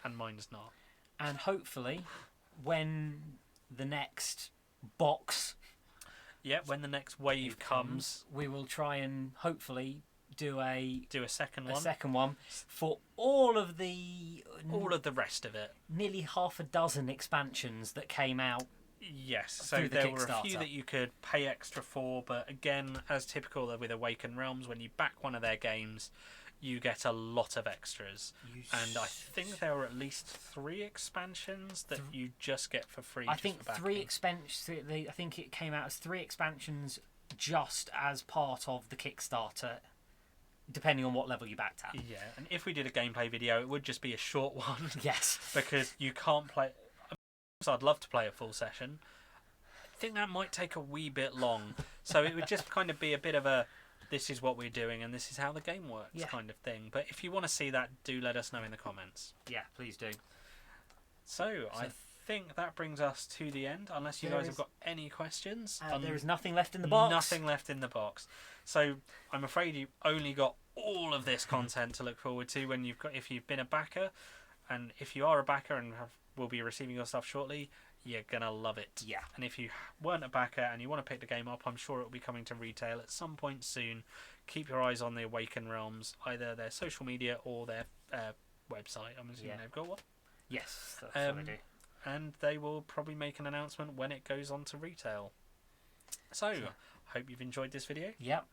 and mine's not. And hopefully when the next box when the next wave comes, we will try and hopefully do a second one for all of the rest of it. Nearly half a dozen expansions that came out Yes, so through the there were a few Kickstarter. that you could pay extra for, but again, as typical with Awaken Realms, when you back one of their games, you get a lot of extras. And I think there were at least 3 expansions that you just get for free. I think 3 expansions. I think it came out as 3 expansions just as part of the Kickstarter, depending on what level you backed at. Yeah, and if we did a gameplay video, it would just be a short one. Yes. Because you can't play. So I'd love to play a full session. I think that might take a wee bit long. So it would just kind of be a bit of a, this is what we're doing and this is how the game works kind of thing. But if you want to see that, do let us know in the comments. Yeah, please do. So I think that brings us to the end, unless you guys have got any questions. There is nothing left in the box. Nothing left in the box. So I'm afraid you've only got all of this content to look forward to when if you've been a backer, and if you are a backer and will be receiving your stuff shortly, you're gonna love it. Yeah. And if you weren't a backer and you want to pick the game up, I'm sure it will be coming to retail at some point soon. Keep your eyes on the Awaken Realms, either their social media or their website. I'm assuming they've got one. Yes, that's what they do. And they will probably make an announcement when it goes on to retail. So, hope you've enjoyed this video. Yep.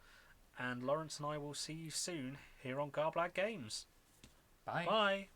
And Lawrence and I will see you soon here on Garblag Games. Bye. Bye.